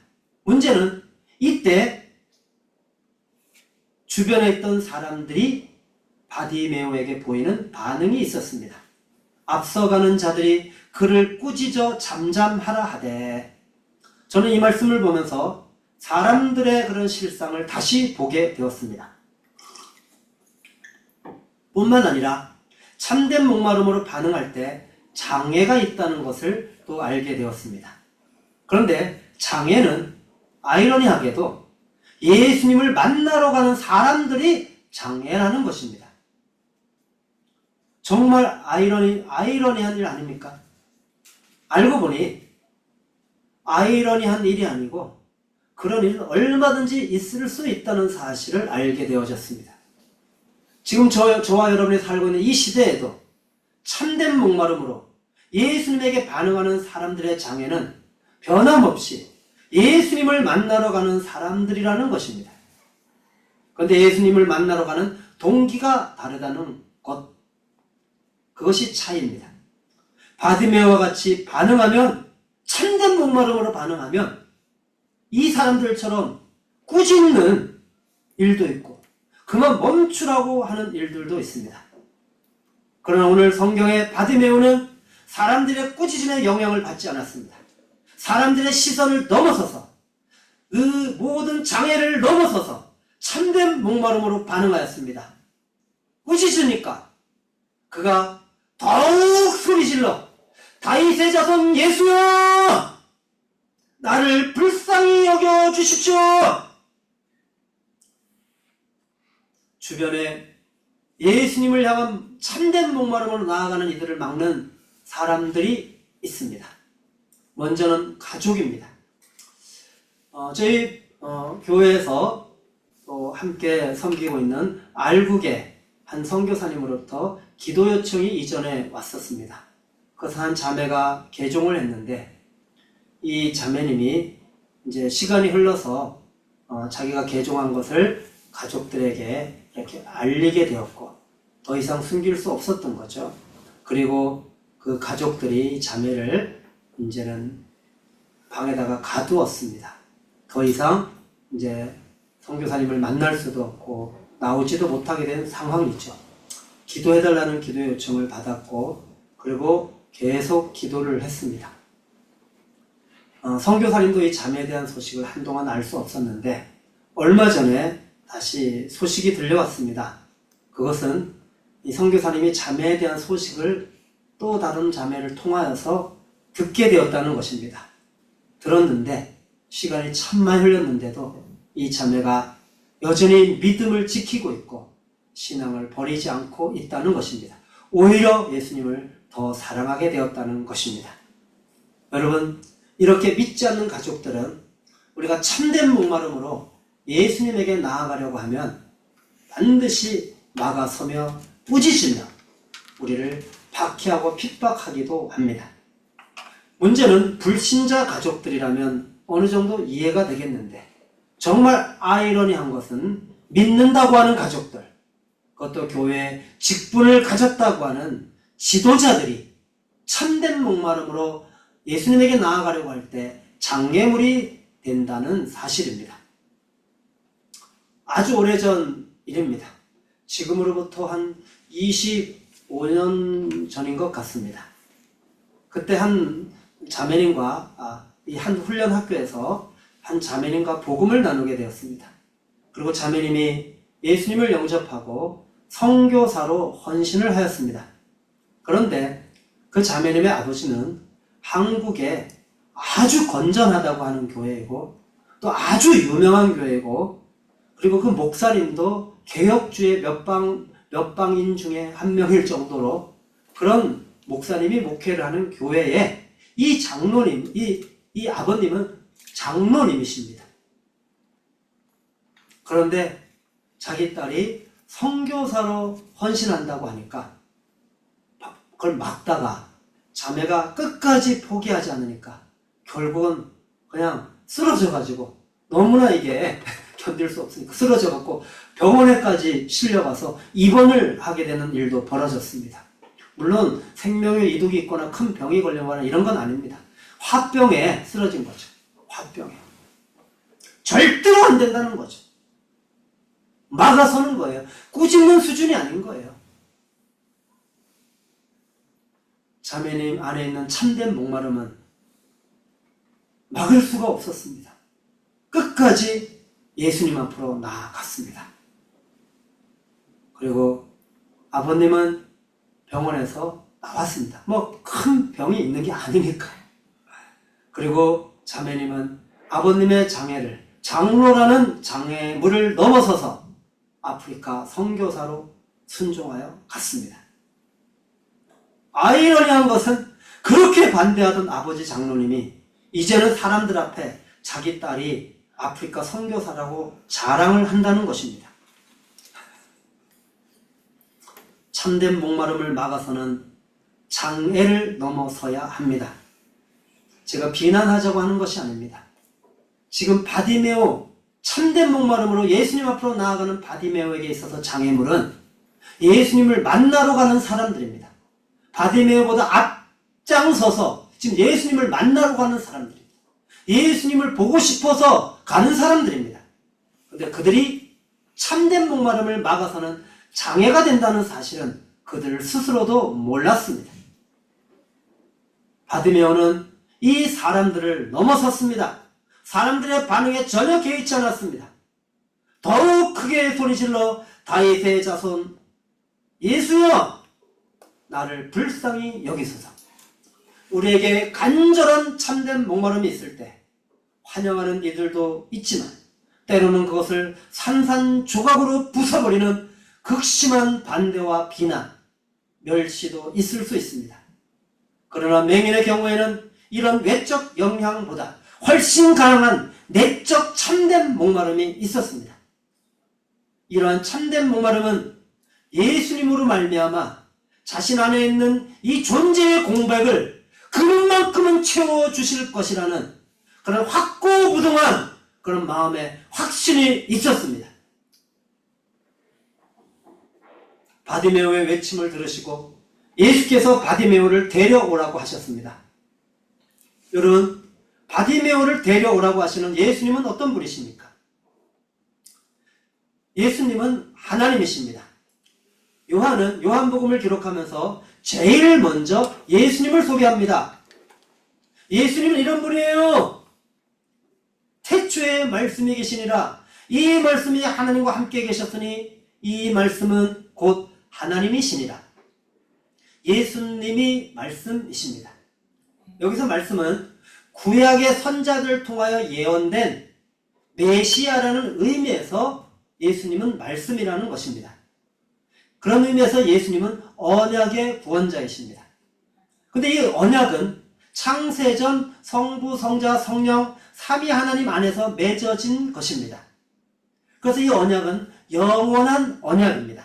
문제는 이때 주변에 있던 사람들이 바디메오에게 보이는 반응이 있었습니다. 앞서가는 자들이 그를 꾸짖어 잠잠하라 하되, 저는 이 말씀을 보면서 사람들의 그런 실상을 다시 보게 되었습니다. 뿐만 아니라 참된 목마름으로 반응할 때 장애가 있다는 것을 또 알게 되었습니다. 그런데 장애는 아이러니하게도 예수님을 만나러 가는 사람들이 장애라는 것입니다. 정말 아이러니한 일 아닙니까? 알고 보니 아이러니한 일이 아니고 그런 일은 얼마든지 있을 수 있다는 사실을 알게 되어졌습니다. 지금 저와 여러분이 살고 있는 이 시대에도 참된 목마름으로 예수님에게 반응하는 사람들의 장애는 변함없이 예수님을 만나러 가는 사람들이라는 것입니다. 그런데 예수님을 만나러 가는 동기가 다르다는 것, 그것이 차이입니다. 바디메오와 같이 반응하면, 참된 목마름으로 반응하면 이 사람들처럼 꾸짖는 일도 있고 그만 멈추라고 하는 일들도 있습니다. 그러나 오늘 성경의 바디메오는 사람들의 꾸짖음에 영향을 받지 않았습니다. 사람들의 시선을 넘어서서, 그 모든 장애를 넘어서서 참된 목마름으로 반응하였습니다. 꾸짖으니까 그가 더욱 소리질러 다윗의 자손 예수여, 나를 불쌍히 여겨주십시오. 주변에 예수님을 향한 참된 목마름으로 나아가는 이들을 막는 사람들이 있습니다. 먼저는 가족입니다. 저희 교회에서 또 함께 섬기고 있는 알국의 한 선교사님으로부터 기도 요청이 이전에 왔었습니다. 그래서 한 자매가 개종을 했는데 이 자매님이 이제 시간이 흘러서 자기가 개종한 것을 가족들에게 이렇게 알리게 되었고 더 이상 숨길 수 없었던 거죠. 그리고 그 가족들이 자매를 이제는 방에다가 가두었습니다. 더 이상 이제 선교사님을 만날 수도 없고 나오지도 못하게 된 상황이죠. 기도해달라는 기도 요청을 받았고 그리고 계속 기도를 했습니다. 선교사님도 이 자매에 대한 소식을 한동안 알 수 없었는데 얼마 전에 다시 소식이 들려왔습니다. 그것은 이 선교사님이 자매에 대한 소식을 또 다른 자매를 통하여서 듣게 되었다는 것입니다. 들었는데 시간이 참 많이 흘렀는데도 이 자매가 여전히 믿음을 지키고 있고 신앙을 버리지 않고 있다는 것입니다. 오히려 예수님을 더 사랑하게 되었다는 것입니다. 여러분, 이렇게 믿지 않는 가족들은 우리가 참된 목마름으로 예수님에게 나아가려고 하면 반드시 막아서며 꾸짖으며 우리를 박해하고 핍박하기도 합니다. 문제는 불신자 가족들이라면 어느 정도 이해가 되겠는데 정말 아이러니한 것은 믿는다고 하는 가족들, 그것도 교회에 직분을 가졌다고 하는 지도자들이 참된 목마름으로 예수님에게 나아가려고 할 때 장애물이 된다는 사실입니다. 아주 오래전 일입니다. 지금으로부터 한 25년 전인 것 같습니다. 그때 한 자매님과 이 한 훈련 학교에서 한 자매님과 복음을 나누게 되었습니다. 그리고 자매님이 예수님을 영접하고 선교사로 헌신을 하였습니다. 그런데 그 자매님의 아버지는 한국에 아주 건전하다고 하는 교회이고 또 아주 유명한 교회이고 그리고 그 목사님도 개혁주의 몇 방인 중에 한 명일 정도로 그런 목사님이 목회를 하는 교회에 이 장로님, 이 아버님은 장로님이십니다. 그런데 자기 딸이 선교사로 헌신한다고 하니까 그걸 막다가 자매가 끝까지 포기하지 않으니까 결국은 그냥 쓰러져가지고 너무나 이게 견딜 수 없으니까 쓰러져갖고 병원에까지 실려가서 입원을 하게 되는 일도 벌어졌습니다. 물론 생명에 이득이 있거나 큰 병이 걸려거나 이런 건 아닙니다. 화병에 쓰러진 거죠. 화병에. 절대로 안 된다는 거죠. 막아서는 거예요. 꾸짖는 수준이 아닌 거예요. 자매님 안에 있는 참된 목마름은 막을 수가 없었습니다. 끝까지 예수님 앞으로 나아갔습니다. 그리고 아버님은 병원에서 나왔습니다. 뭐 큰 병이 있는 게 아니니까요. 그리고 자매님은 아버님의 장애를, 장로라는 장애물을 넘어서서 아프리카 선교사로 순종하여 갔습니다. 아이러니한 것은 그렇게 반대하던 아버지 장로님이 이제는 사람들 앞에 자기 딸이 아프리카 선교사라고 자랑을 한다는 것입니다. 참된 목마름을 막아서는 장애를 넘어서야 합니다. 제가 비난하자고 하는 것이 아닙니다. 지금 바디메오, 참된 목마름으로 예수님 앞으로 나아가는 바디메오에게 있어서 장애물은 예수님을 만나러 가는 사람들입니다. 바디메오보다 앞장서서 지금 예수님을 만나러 가는 사람들입니다. 예수님을 보고 싶어서 가는 사람들입니다. 그런데 그들이 참된 목마름을 막아서는 장애가 된다는 사실은 그들 스스로도 몰랐습니다. 바디메오는 이 사람들을 넘어섰습니다. 사람들의 반응에 전혀 개의치 않았습니다. 더욱 크게 소리질러 다윗의 자손 예수여 나를 불쌍히 여기소서. 우리에게 간절한 참된 목마름이 있을 때 환영하는 이들도 있지만 때로는 그것을 산산조각으로 부숴버리는 극심한 반대와 비난, 멸시도 있을 수 있습니다. 그러나 맹인의 경우에는 이런 외적 영향보다 훨씬 강한 내적 참된 목마름이 있었습니다. 이러한 참된 목마름은 예수님으로 말미암아 자신 안에 있는 이 존재의 공백을 그만큼은 채워주실 것이라는 그런 확고부동한 그런 마음의 확신이 있었습니다. 바디메오의 외침을 들으시고 예수께서 바디메오를 데려오라고 하셨습니다. 여러분, 바디메오를 데려오라고 하시는 예수님은 어떤 분이십니까? 예수님은 하나님이십니다. 요한은 요한복음을 기록하면서 제일 먼저 예수님을 소개합니다. 예수님은 이런 분이에요. 태초에 말씀이 계시니라. 이 말씀이 하나님과 함께 계셨으니 이 말씀은 곧 하나님이시니라. 예수님이 말씀이십니다. 여기서 말씀은 구약의 선자들을 통하여 예언된 메시아라는 의미에서 예수님은 말씀이라는 것입니다. 그런 의미에서 예수님은 언약의 구원자이십니다. 근데 이 언약은 창세전 성부, 성자, 성령 삼위 하나님 안에서 맺어진 것입니다. 그래서 이 언약은 영원한 언약입니다.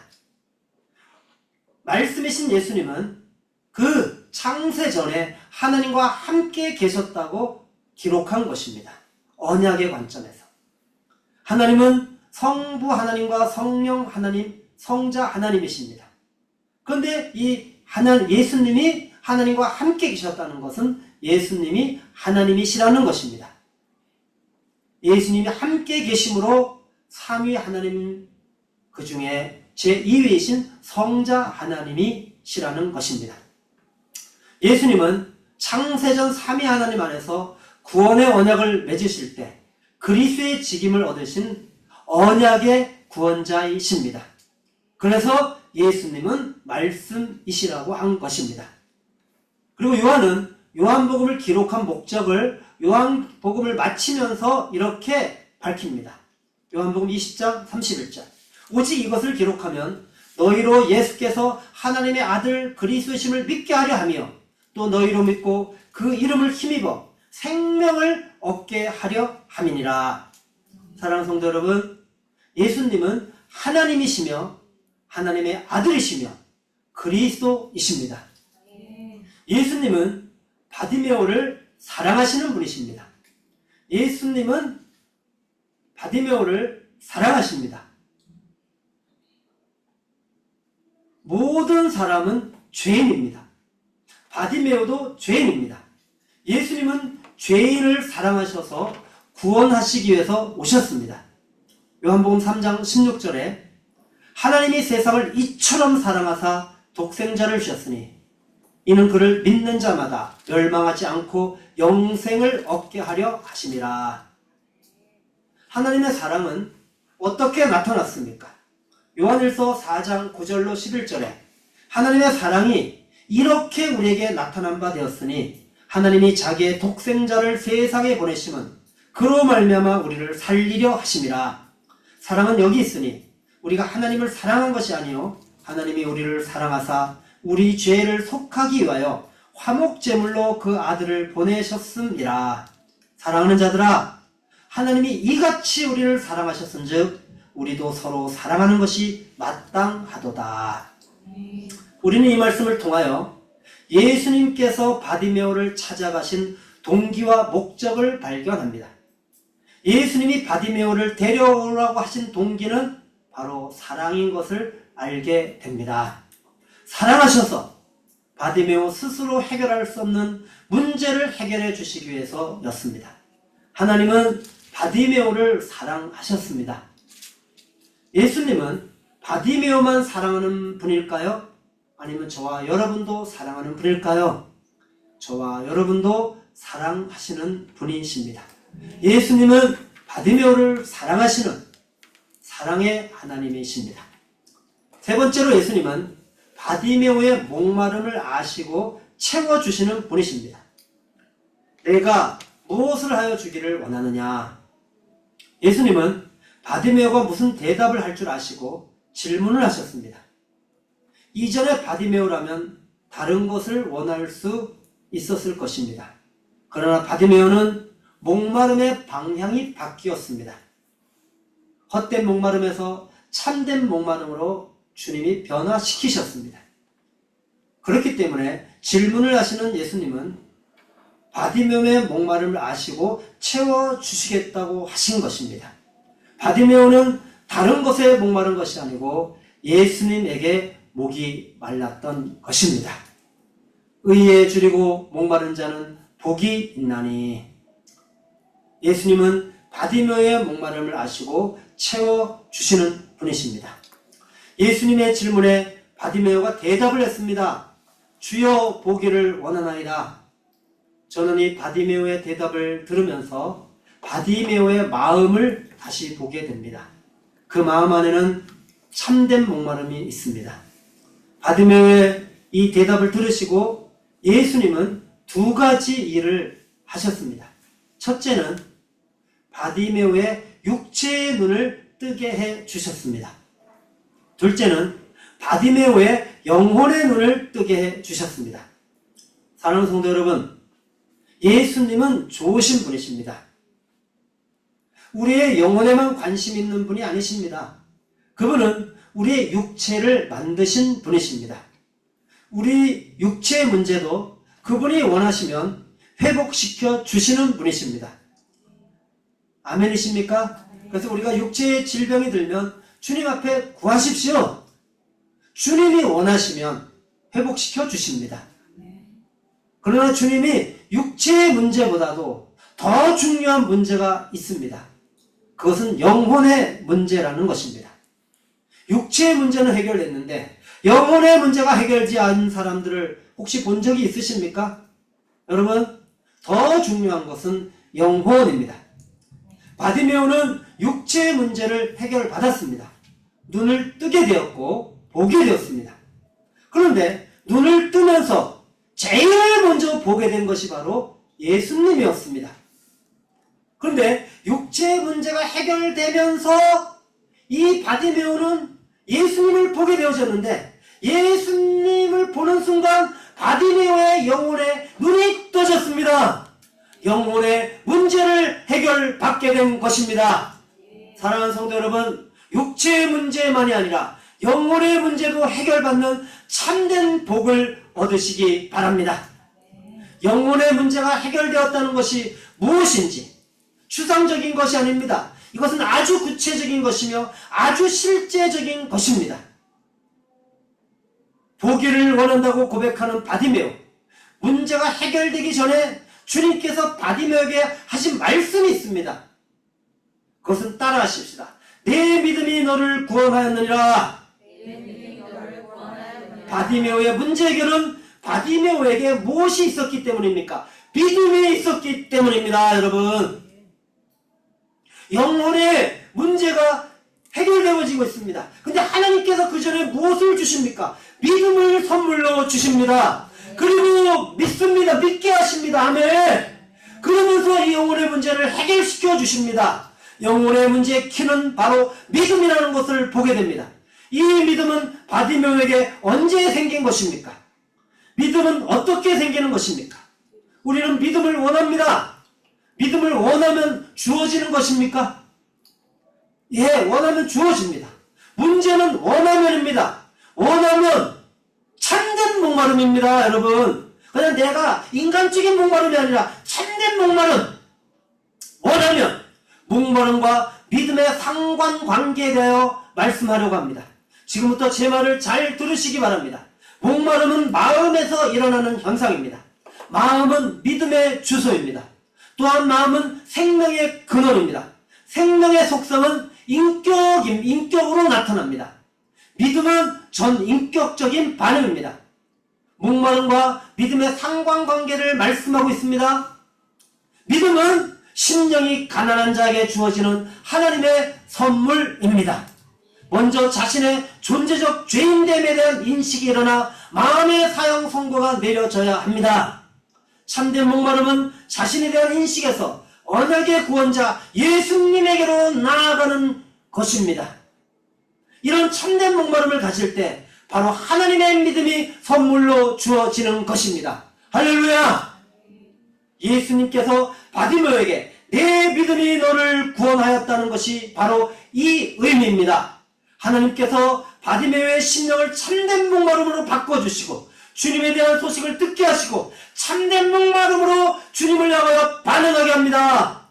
말씀이신 예수님은 그 창세전에 하나님과 함께 계셨다고 기록한 것입니다. 언약의 관점에서. 하나님은 성부 하나님과 성령 하나님, 성자 하나님이십니다. 그런데 이 예수님이 하나님과 함께 계셨다는 것은 예수님이 하나님이시라는 것입니다. 예수님이 함께 계심으로 삼위 하나님 그 중에 제2위이신 성자 하나님이시라는 것입니다. 예수님은 창세전 삼위 하나님 안에서 구원의 언약을 맺으실 때 그리스도의 직임을 얻으신 언약의 구원자이십니다. 그래서 예수님은 말씀이시라고 한 것입니다. 그리고 요한은 요한복음을 기록한 목적을 요한복음을 마치면서 이렇게 밝힙니다. 요한복음 20장 31절. 오직 이것을 기록하면 너희로 예수께서 하나님의 아들 그리스도이심을 믿게 하려 하며 또 너희로 믿고 그 이름을 힘입어 생명을 얻게 하려 함이니라. 사랑하는 성도 여러분, 예수님은 하나님이시며 하나님의 아들이시며 그리스도이십니다. 예수님은 바디메오를 사랑하시는 분이십니다. 예수님은 바디메오를 사랑하십니다. 모든 사람은 죄인입니다. 바디메오도 죄인입니다. 예수님은 죄인을 사랑하셔서 구원하시기 위해서 오셨습니다. 요한복음 3장 16절에 하나님이 세상을 이처럼 사랑하사 독생자를 주셨으니 이는 그를 믿는 자마다 멸망하지 않고 영생을 얻게 하려 하심이라. 하나님의 사랑은 어떻게 나타났습니까? 요한일서 4장 9절로 11절에 하나님의 사랑이 이렇게 우리에게 나타난 바 되었으니 하나님이 자기의 독생자를 세상에 보내심은 그로 말미암아 우리를 살리려 하심이라. 사랑은 여기 있으니 우리가 하나님을 사랑한 것이 아니요 하나님이 우리를 사랑하사 우리 죄를 속하기 위하여 화목제물로 그 아들을 보내셨음이라. 사랑하는 자들아, 하나님이 이같이 우리를 사랑하셨은즉 우리도 서로 사랑하는 것이 마땅하도다. 우리는 이 말씀을 통하여 예수님께서 바디메오를 찾아가신 동기와 목적을 발견합니다. 예수님이 바디메오를 데려오라고 하신 동기는 바로 사랑인 것을 알게 됩니다. 사랑하셔서 바디메오 스스로 해결할 수 없는 문제를 해결해 주시기 위해서였습니다. 하나님은 바디메오를 사랑하셨습니다. 예수님은 바디메오만 사랑하는 분일까요? 아니면 저와 여러분도 사랑하는 분일까요? 저와 여러분도 사랑하시는 분이십니다. 예수님은 바디메오를 사랑하시는 사랑의 하나님이십니다. 세 번째로 예수님은 바디메오의 목마름을 아시고 채워주시는 분이십니다. 내가 무엇을 하여 주기를 원하느냐? 예수님은 바디메오가 무슨 대답을 할 줄 아시고 질문을 하셨습니다. 이전에 바디메오라면 다른 것을 원할 수 있었을 것입니다. 그러나 바디메오는 목마름의 방향이 바뀌었습니다. 헛된 목마름에서 참된 목마름으로 주님이 변화시키셨습니다. 그렇기 때문에 질문을 하시는 예수님은 바디메오의 목마름을 아시고 채워주시겠다고 하신 것입니다. 바디메오는 다른 것에 목마른 것이 아니고 예수님에게 목이 말랐던 것입니다. 의에 줄이고 목마른 자는 복이 있나니. 예수님은 바디메오의 목마름을 아시고 채워주시는 분이십니다. 예수님의 질문에 바디메오가 대답을 했습니다. 주여 보기를 원하나이다. 저는 이 바디메오의 대답을 들으면서 바디메오의 마음을 다시 보게 됩니다. 그 마음 안에는 참된 목마름이 있습니다. 바디메오의 이 대답을 들으시고 예수님은 두 가지 일을 하셨습니다. 첫째는 바디메오의 육체의 눈을 뜨게 해 주셨습니다. 둘째는 바디메오의 영혼의 눈을 뜨게 해 주셨습니다. 사랑하는 성도 여러분, 예수님은 좋으신 분이십니다. 우리의 영혼에만 관심 있는 분이 아니십니다. 그분은 우리의 육체를 만드신 분이십니다. 우리 육체의 문제도 그분이 원하시면 회복시켜 주시는 분이십니다. 아멘이십니까? 그래서 우리가 육체의 질병이 들면 주님 앞에 구하십시오. 주님이 원하시면 회복시켜 주십니다. 그러나 주님이 육체의 문제보다도 더 중요한 문제가 있습니다. 그것은 영혼의 문제라는 것입니다. 육체의 문제는 해결됐는데 영혼의 문제가 해결되지 않은 사람들을 혹시 본 적이 있으십니까? 여러분, 더 중요한 것은 영혼입니다. 바디메오는 육체의 문제를 해결받았습니다. 눈을 뜨게 되었고 보게 되었습니다. 그런데 눈을 뜨면서 제일 먼저 보게 된 것이 바로 예수님이었습니다. 그런데 육체의 문제가 해결되면서 이 바디메오는 예수님을 보게 되어졌는데 예수님을 보는 순간 바디메오의 영혼의 눈이 떠졌습니다. 영혼의 문제를 해결받게 된 것입니다. 사랑하는 성도 여러분, 육체의 문제만이 아니라 영혼의 문제도 해결받는 참된 복을 얻으시기 바랍니다. 영혼의 문제가 해결되었다는 것이 무엇인지 추상적인 것이 아닙니다. 이것은 아주 구체적인 것이며 아주 실제적인 것입니다. 보기를 원한다고 고백하는 바디메오, 문제가 해결되기 전에 주님께서 바디메오에게 하신 말씀이 있습니다. 그것은 따라하십시다. 내 믿음이 너를 구원하였느니라. 바디메오의 문제 해결은 바디메오에게 무엇이 있었기 때문입니까? 믿음이 있었기 때문입니다. 여러분, 영혼의 문제가 해결되어지고 있습니다. 근데 하나님께서 그 전에 무엇을 주십니까? 믿음을 선물로 주십니다. 그리고 믿습니다. 믿게 하십니다. 아멘. 그러면서 이 영혼의 문제를 해결시켜 주십니다. 영혼의 문제의 키는 바로 믿음이라는 것을 보게 됩니다. 이 믿음은 바디메오에게 언제 생긴 것입니까? 믿음은 어떻게 생기는 것입니까? 우리는 믿음을 원합니다. 믿음을 원하면 주어지는 것입니까? 예, 원하면 주어집니다. 문제는 원하면입니다. 원하면 참된 목마름입니다, 여러분. 그냥 내가 인간적인 목마름이 아니라 참된 목마름. 원하면 목마름과 믿음의 상관관계에 대하여 말씀하려고 합니다. 지금부터 제 말을 잘 들으시기 바랍니다. 목마름은 마음에서 일어나는 현상입니다. 마음은 믿음의 주소입니다. 또한 마음은 생명의 근원입니다. 생명의 속성은 인격으로 나타납니다. 믿음은 전인격적인 반응입니다. 목마름과 믿음의 상관관계를 말씀하고 있습니다. 믿음은 심령이 가난한 자에게 주어지는 하나님의 선물입니다. 먼저 자신의 존재적 죄인됨에 대한 인식이 일어나 마음의 사형 선고가 내려져야 합니다. 참된 목마름은 자신에 대한 인식에서 언약의 구원자 예수님에게로 나아가는 것입니다. 이런 참된 목마름을 가질 때 바로 하나님의 믿음이 선물로 주어지는 것입니다. 할렐루야! 예수님께서 바디메오에게 내 믿음이 너를 구원하였다는 것이 바로 이 의미입니다. 하나님께서 바디메오의 심령을 참된 목마름으로 바꿔주시고 주님에 대한 소식을 듣게 하시고 참된 목마름으로 주님을 향하여 반응하게 합니다.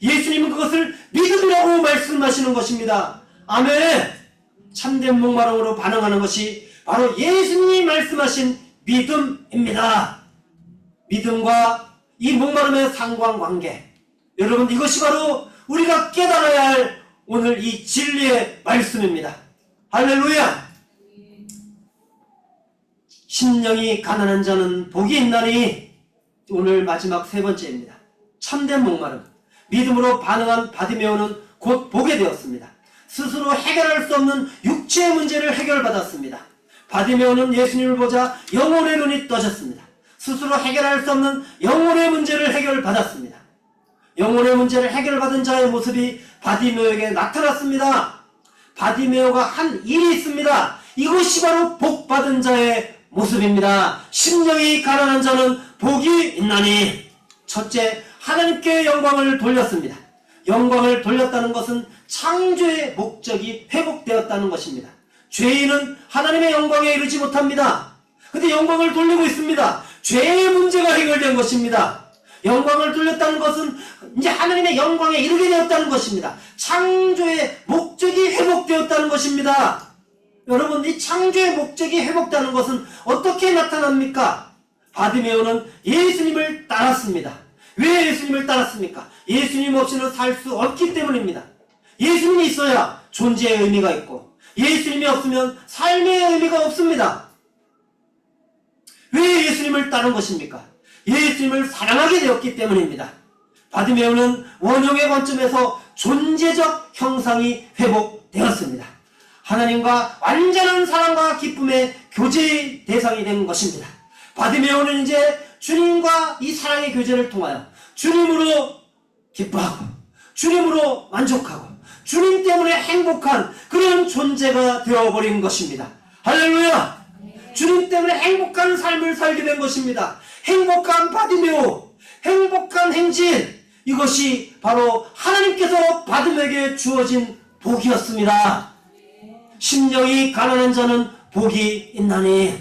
예수님은 그것을 믿음이라고 말씀하시는 것입니다. 아멘. 참된 목마름으로 반응하는 것이 바로 예수님이 말씀하신 믿음입니다. 믿음과 이 목마름의 상관관계, 여러분, 이것이 바로 우리가 깨달아야 할 오늘 이 진리의 말씀입니다. 할렐루야. 심령이 가난한 자는 복이 있나니, 오늘 마지막 세 번째입니다. 참된 목마름, 믿음으로 반응한 바디메오는 곧 보게 되었습니다. 스스로 해결할 수 없는 육체의 문제를 해결받았습니다. 바디메오는 예수님을 보자 영혼의 눈이 떠졌습니다. 스스로 해결할 수 없는 영혼의 문제를 해결받았습니다. 영혼의 문제를 해결받은 자의 모습이 바디메오에게 나타났습니다. 바디메오가 한 일이 있습니다. 이것이 바로 복받은 자의 모습입니다. 심령이 가난한 자는 복이 있나니. 첫째, 하나님께 영광을 돌렸습니다. 영광을 돌렸다는 것은 창조의 목적이 회복되었다는 것입니다. 죄인은 하나님의 영광에 이르지 못합니다. 근데 영광을 돌리고 있습니다. 죄의 문제가 해결된 것입니다. 영광을 돌렸다는 것은 이제 하나님의 영광에 이르게 되었다는 것입니다. 창조의 목적이 회복되었다는 것입니다. 여러분, 이 창조의 목적이 회복되는 것은 어떻게 나타납니까? 바디메오는 예수님을 따랐습니다. 왜 예수님을 따랐습니까? 예수님 없이는 살 수 없기 때문입니다. 예수님이 있어야 존재의 의미가 있고, 예수님이 없으면 삶의 의미가 없습니다. 왜 예수님을 따른 것입니까? 예수님을 사랑하게 되었기 때문입니다. 바디메오는 원형의 관점에서 존재적 형상이 회복되었습니다. 하나님과 완전한 사랑과 기쁨의 교제의 대상이 된 것입니다. 바디메오는 이제 주님과 이 사랑의 교제를 통하여 주님으로 기뻐하고 주님으로 만족하고 주님 때문에 행복한 그런 존재가 되어버린 것입니다. 할렐루야! 주님 때문에 행복한 삶을 살게 된 것입니다. 행복한 바디메오, 행복한 행진, 이것이 바로 하나님께서 바디메오에게 주어진 복이었습니다. 심령이 가난한 자는 복이 있나니.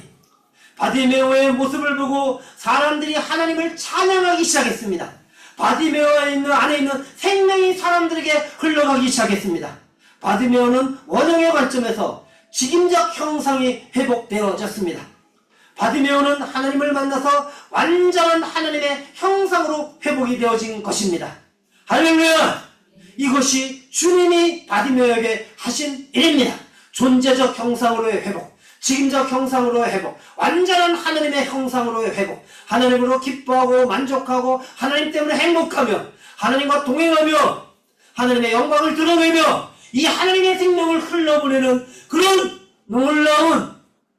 바디메오의 모습을 보고 사람들이 하나님을 찬양하기 시작했습니다. 바디메오 안에 있는 생명이 사람들에게 흘러가기 시작했습니다. 바디메오는 원형의 관점에서 직임적 형상이 회복되어졌습니다. 바디메오는 하나님을 만나서 완전한 하나님의 형상으로 회복이 되어진 것입니다. 할렐루야! 이것이 주님이 바디메오에게 하신 일입니다. 존재적 형상으로의 회복, 직임적 형상으로의 회복, 완전한 하나님의 형상으로의 회복, 하나님으로 기뻐하고 만족하고 하나님 때문에 행복하며 하나님과 동행하며 하나님의 영광을 드러내며 이 하나님의 생명을 흘러보내는 그런 놀라운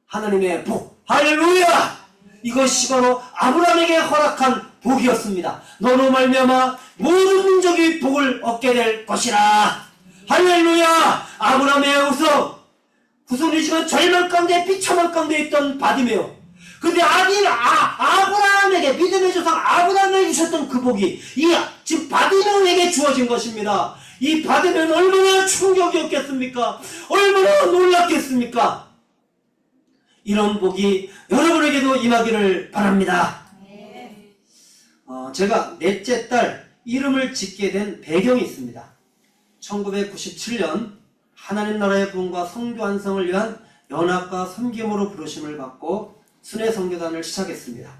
하나님의 복, 할렐루야! 이것이 바로 아브라함에게 허락한 복이었습니다. 너로 말미암아 모든 민족이 복을 얻게 될 것이라. 할렐루야! 아브라함의 후손이지만 절망 가운데 비참한 가운데 있던 바디메오, 근데 아브라함에게, 믿음의 조상 아브라함에게 주셨던 그 복이 지금 바디메오에게 주어진 것입니다. 이 바디메오는 얼마나 충격이었겠습니까? 얼마나 놀랐겠습니까? 이런 복이 여러분에게도 임하기를 바랍니다. 제가 넷째 딸 이름을 짓게 된 배경이 있습니다. 1997년 하나님 나라의 부흥과 성교 완성을 위한 연합과 섬김으로 부르심을 받고 순회 선교단을 시작했습니다.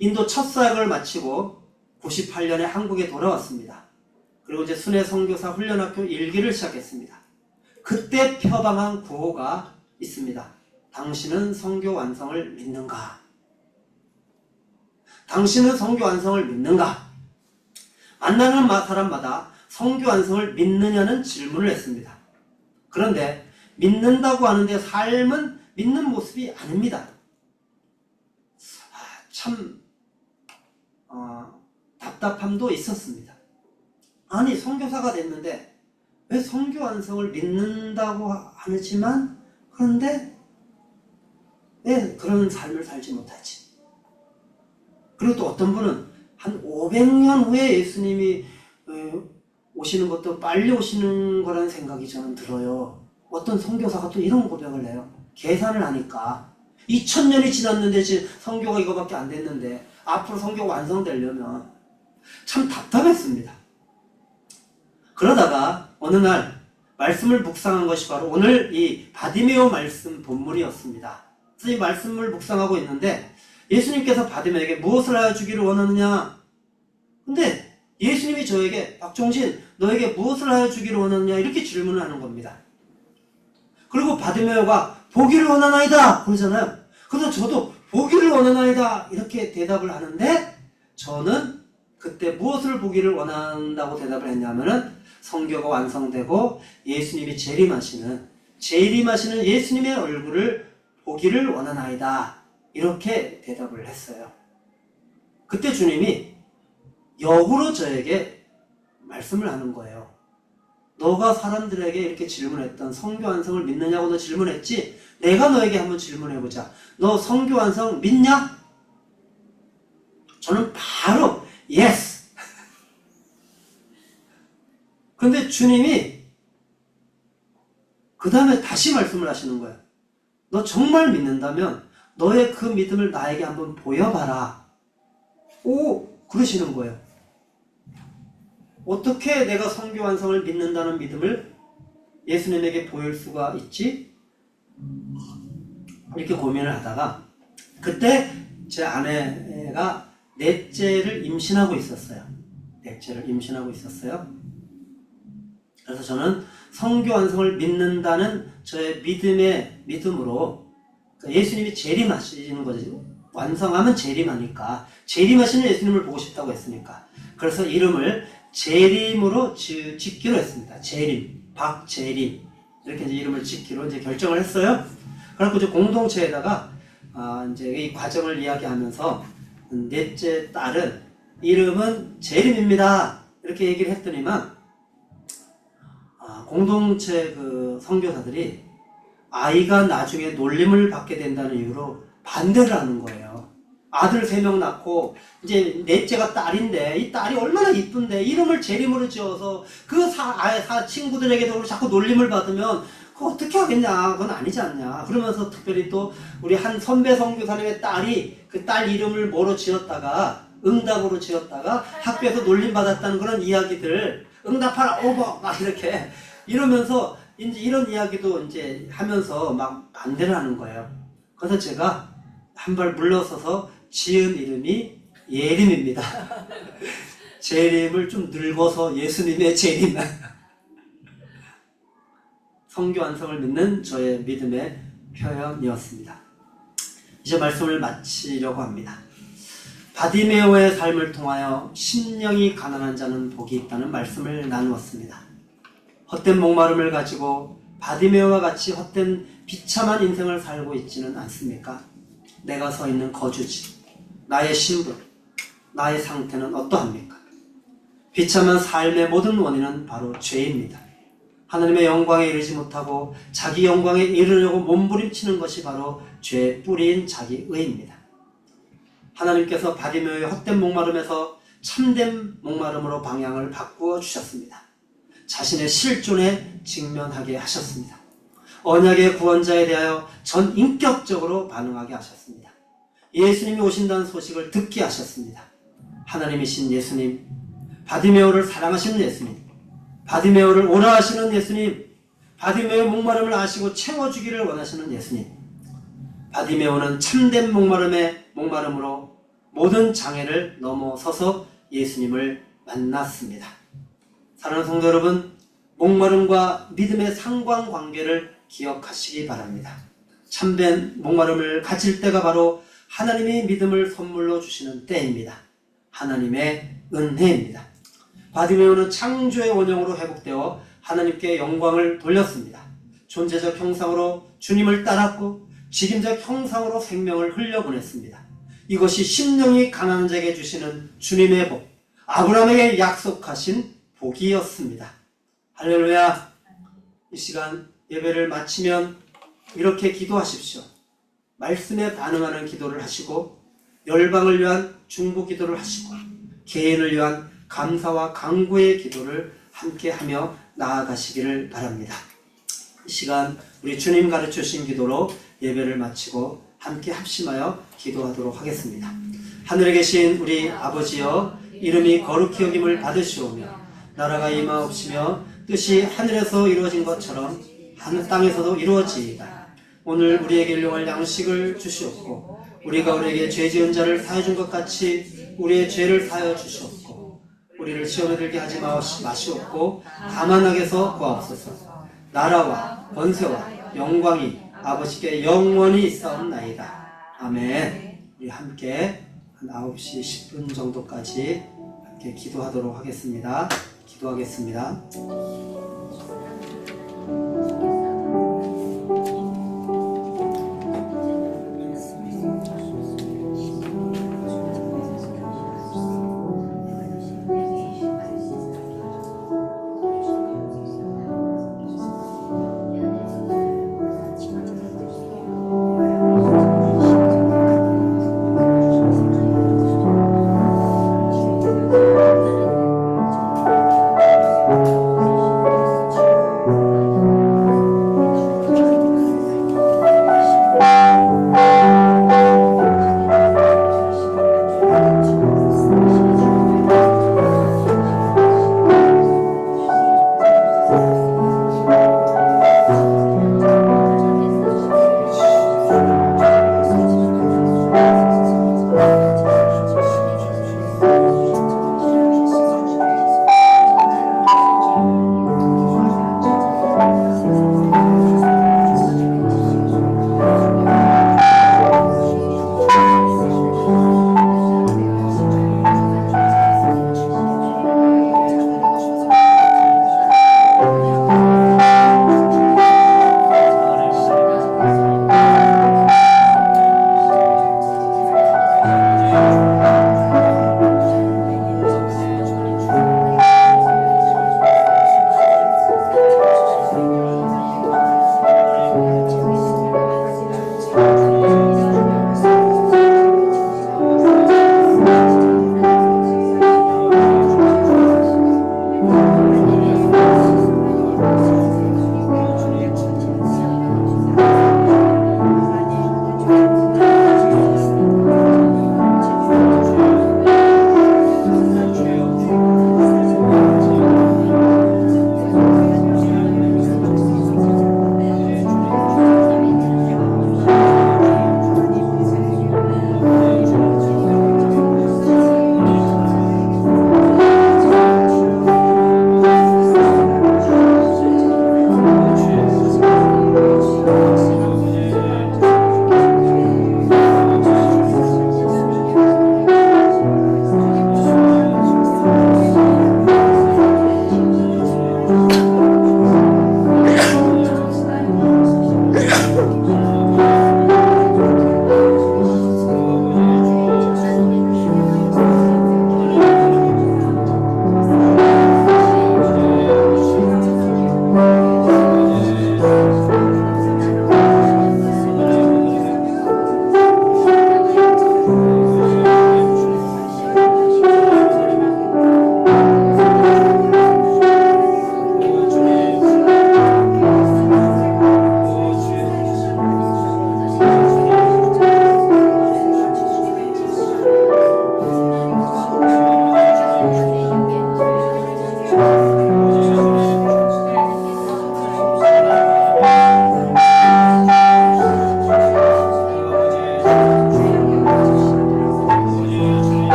인도 첫 사역을 마치고 98년에 한국에 돌아왔습니다. 그리고 이제 순회 선교사 훈련학교 1기를 시작했습니다. 그때 표방한 구호가 있습니다. 당신은 선교 완성을 믿는가? 당신은 선교 완성을 믿는가? 만나는 사람마다 선교 완성을 믿느냐는 질문을 했습니다. 그런데 믿는다고 하는데 삶은 믿는 모습이 아닙니다. 참 답답함도 있었습니다. 아니, 선교사가 됐는데 왜 선교 완성을 믿는다고 하지만 그런데 왜 그런 삶을 살지 못하지? 그리고 또 어떤 분은 한 500년 후에 예수님이 오시는 것도 빨리 오시는 거라는 생각이 저는 들어요. 어떤 선교사가 또 이런 고백을 해요. 계산을 하니까 2000년이 지났는데 지금 성교가 이거밖에 안 됐는데 앞으로 성교가 완성되려면 참 답답했습니다. 그러다가 어느 날 말씀을 묵상한 것이 바로 오늘 이 바디메오 말씀 본문이었습니다. 그래서 이 말씀을 묵상하고 있는데 예수님께서 바디메오에게 무엇을 하여 주기를 원하느냐? 근데 예수님이 저에게 박종신 너에게 무엇을 하여 주기를 원하느냐 이렇게 질문을 하는 겁니다. 그리고 바디메오가 보기를 원하나이다 그러잖아요. 그래서 저도 보기를 원하나이다 이렇게 대답을 하는데 저는 그때 무엇을 보기를 원한다고 대답을 했냐면은 성교가 완성되고 예수님이 재림하시는 예수님의 얼굴을 보기를 원하나이다 이렇게 대답을 했어요. 그때 주님이 역으로 저에게 말씀을 하는 거예요. 너가 사람들에게 이렇게 질문했던 성교 완성을 믿느냐고 너 질문했지? 내가 너에게 한번 질문해보자. 너 성교 완성 믿냐? 저는 바로 yes. 근데 주님이 그 다음에 다시 말씀을 하시는 거예요. 너 정말 믿는다면 너의 그 믿음을 나에게 한번 보여봐라. 오, 그러시는 거예요. 어떻게 내가 성교 완성을 믿는다는 믿음을 예수님에게 보일 수가 있지? 이렇게 고민을 하다가 그때 제 아내가 넷째를 임신하고 있었어요. 그래서 저는 성교 완성을 믿는다는 저의 믿음으로 예수님이 재림하시는 거죠. 완성하면 재림하니까 재림하시는 예수님을 보고 싶다고 했으니까 그래서 이름을 재림으로 짓기로 했습니다. 재림, 박재림 이렇게 이제 이름을 짓기로 이제 결정을 했어요. 그래서 이제 공동체에다가 이제 이 과정을 이야기하면서 넷째 딸은 이름은 재림입니다. 이렇게 얘기를 했더니만 공동체 그 선교사들이 아이가 나중에 놀림을 받게 된다는 이유로 반대를 하는 거예요. 아들 3명 낳고 이제 넷째가 딸인데 이 딸이 얼마나 이쁜데 이름을 재림으로 지어서 그 친구들에게도 자꾸 놀림을 받으면 그거 어떻게 하겠냐, 그건 아니지 않냐. 그러면서 특별히 또 우리 한 선배 선교사님의 딸이 그 딸 이름을 뭐로 지었다가 응답으로 지었다가 학교에서 놀림 받았다는 그런 이야기들 응답하라 오버 막 이렇게 이러면서 이제 이런 이야기도 이제 하면서 막 반대를 하는 거예요. 그래서 제가 한 발 물러서서 지은 이름이 예림입니다. 재림을 좀 늙어서 예수님의 재림. 성교 완성을 믿는 저의 믿음의 표현이었습니다. 이제 말씀을 마치려고 합니다. 바디메오의 삶을 통하여 심령이 가난한 자는 복이 있다는 말씀을 나누었습니다. 헛된 목마름을 가지고 바디메오와 같이 헛된 비참한 인생을 살고 있지는 않습니까? 내가 서 있는 거주지, 나의 신분, 나의 상태는 어떠합니까? 비참한 삶의 모든 원인은 바로 죄입니다. 하나님의 영광에 이르지 못하고 자기 영광에 이르려고 몸부림치는 것이 바로 죄의 뿌리인 자기의입니다. 하나님께서 바디메오의 헛된 목마름에서 참된 목마름으로 방향을 바꾸어 주셨습니다. 자신의 실존에 직면하게 하셨습니다. 언약의 구원자에 대하여 전인격적으로 반응하게 하셨습니다. 예수님이 오신다는 소식을 듣게 하셨습니다. 하나님이신 예수님, 바디메오를 사랑하시는 예수님, 바디메오를 오라 하시는 예수님, 바디메오의 목마름을 아시고 채워주기를 원하시는 예수님. 바디메오는 참된 목마름으로 모든 장애를 넘어서서 예수님을 만났습니다. 사랑하는 성도 여러분, 목마름과 믿음의 상관관계를 기억하시기 바랍니다. 참된 목마름을 가질 때가 바로 하나님이 믿음을 선물로 주시는 때입니다. 하나님의 은혜입니다. 바디메오는 창조의 원형으로 회복되어 하나님께 영광을 돌렸습니다. 존재적 형상으로 주님을 따랐고 직임적 형상으로 생명을 흘려보냈습니다. 이것이 심령이 가난한 자에게 주시는 주님의 복, 아브라함에게 약속하신 복이었습니다. 할렐루야. 이 시간 예배를 마치면 이렇게 기도하십시오. 말씀에 반응하는 기도를 하시고 열방을 위한 중보 기도를 하시고 개인을 위한 감사와 간구의 기도를 함께하며 나아가시기를 바랍니다. 이 시간 우리 주님 가르쳐 주신 기도로 예배를 마치고 함께 합심하여 기도하도록 하겠습니다. 하늘에 계신 우리 아버지여, 이름이 거룩히 여김을 받으시오며 나라가 임하옵시며 뜻이 하늘에서 이루어진 것처럼 하늘 땅에서도 이루어지이다. 오늘 우리에게 일용할 양식을 주시옵고 우리가 우리에게 죄 지은 자를 사하여 준 것 같이 우리의 죄를 사하여 주시옵고 우리를 시험에 들게 하지 마시옵고 다만 악에서 구하옵소서. 나라와 권세와 영광이 아버지께 영원히 있사옵나이다. 아멘. 우리 함께 한 9시 10분 정도까지 함께 기도하도록 하겠습니다. 기도하겠습니다.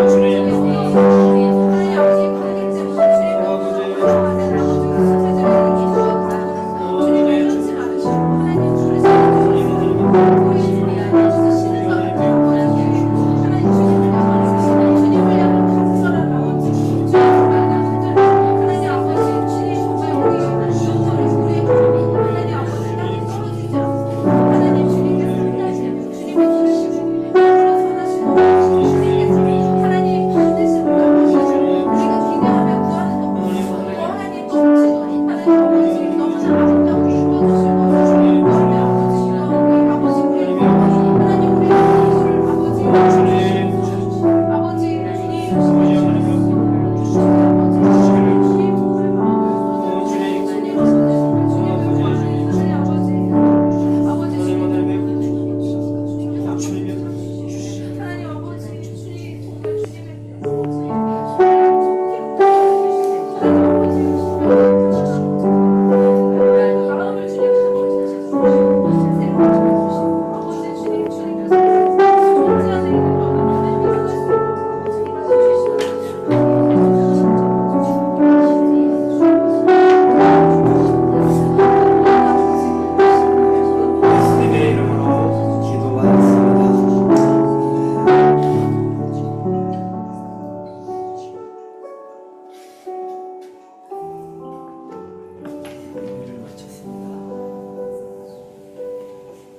주님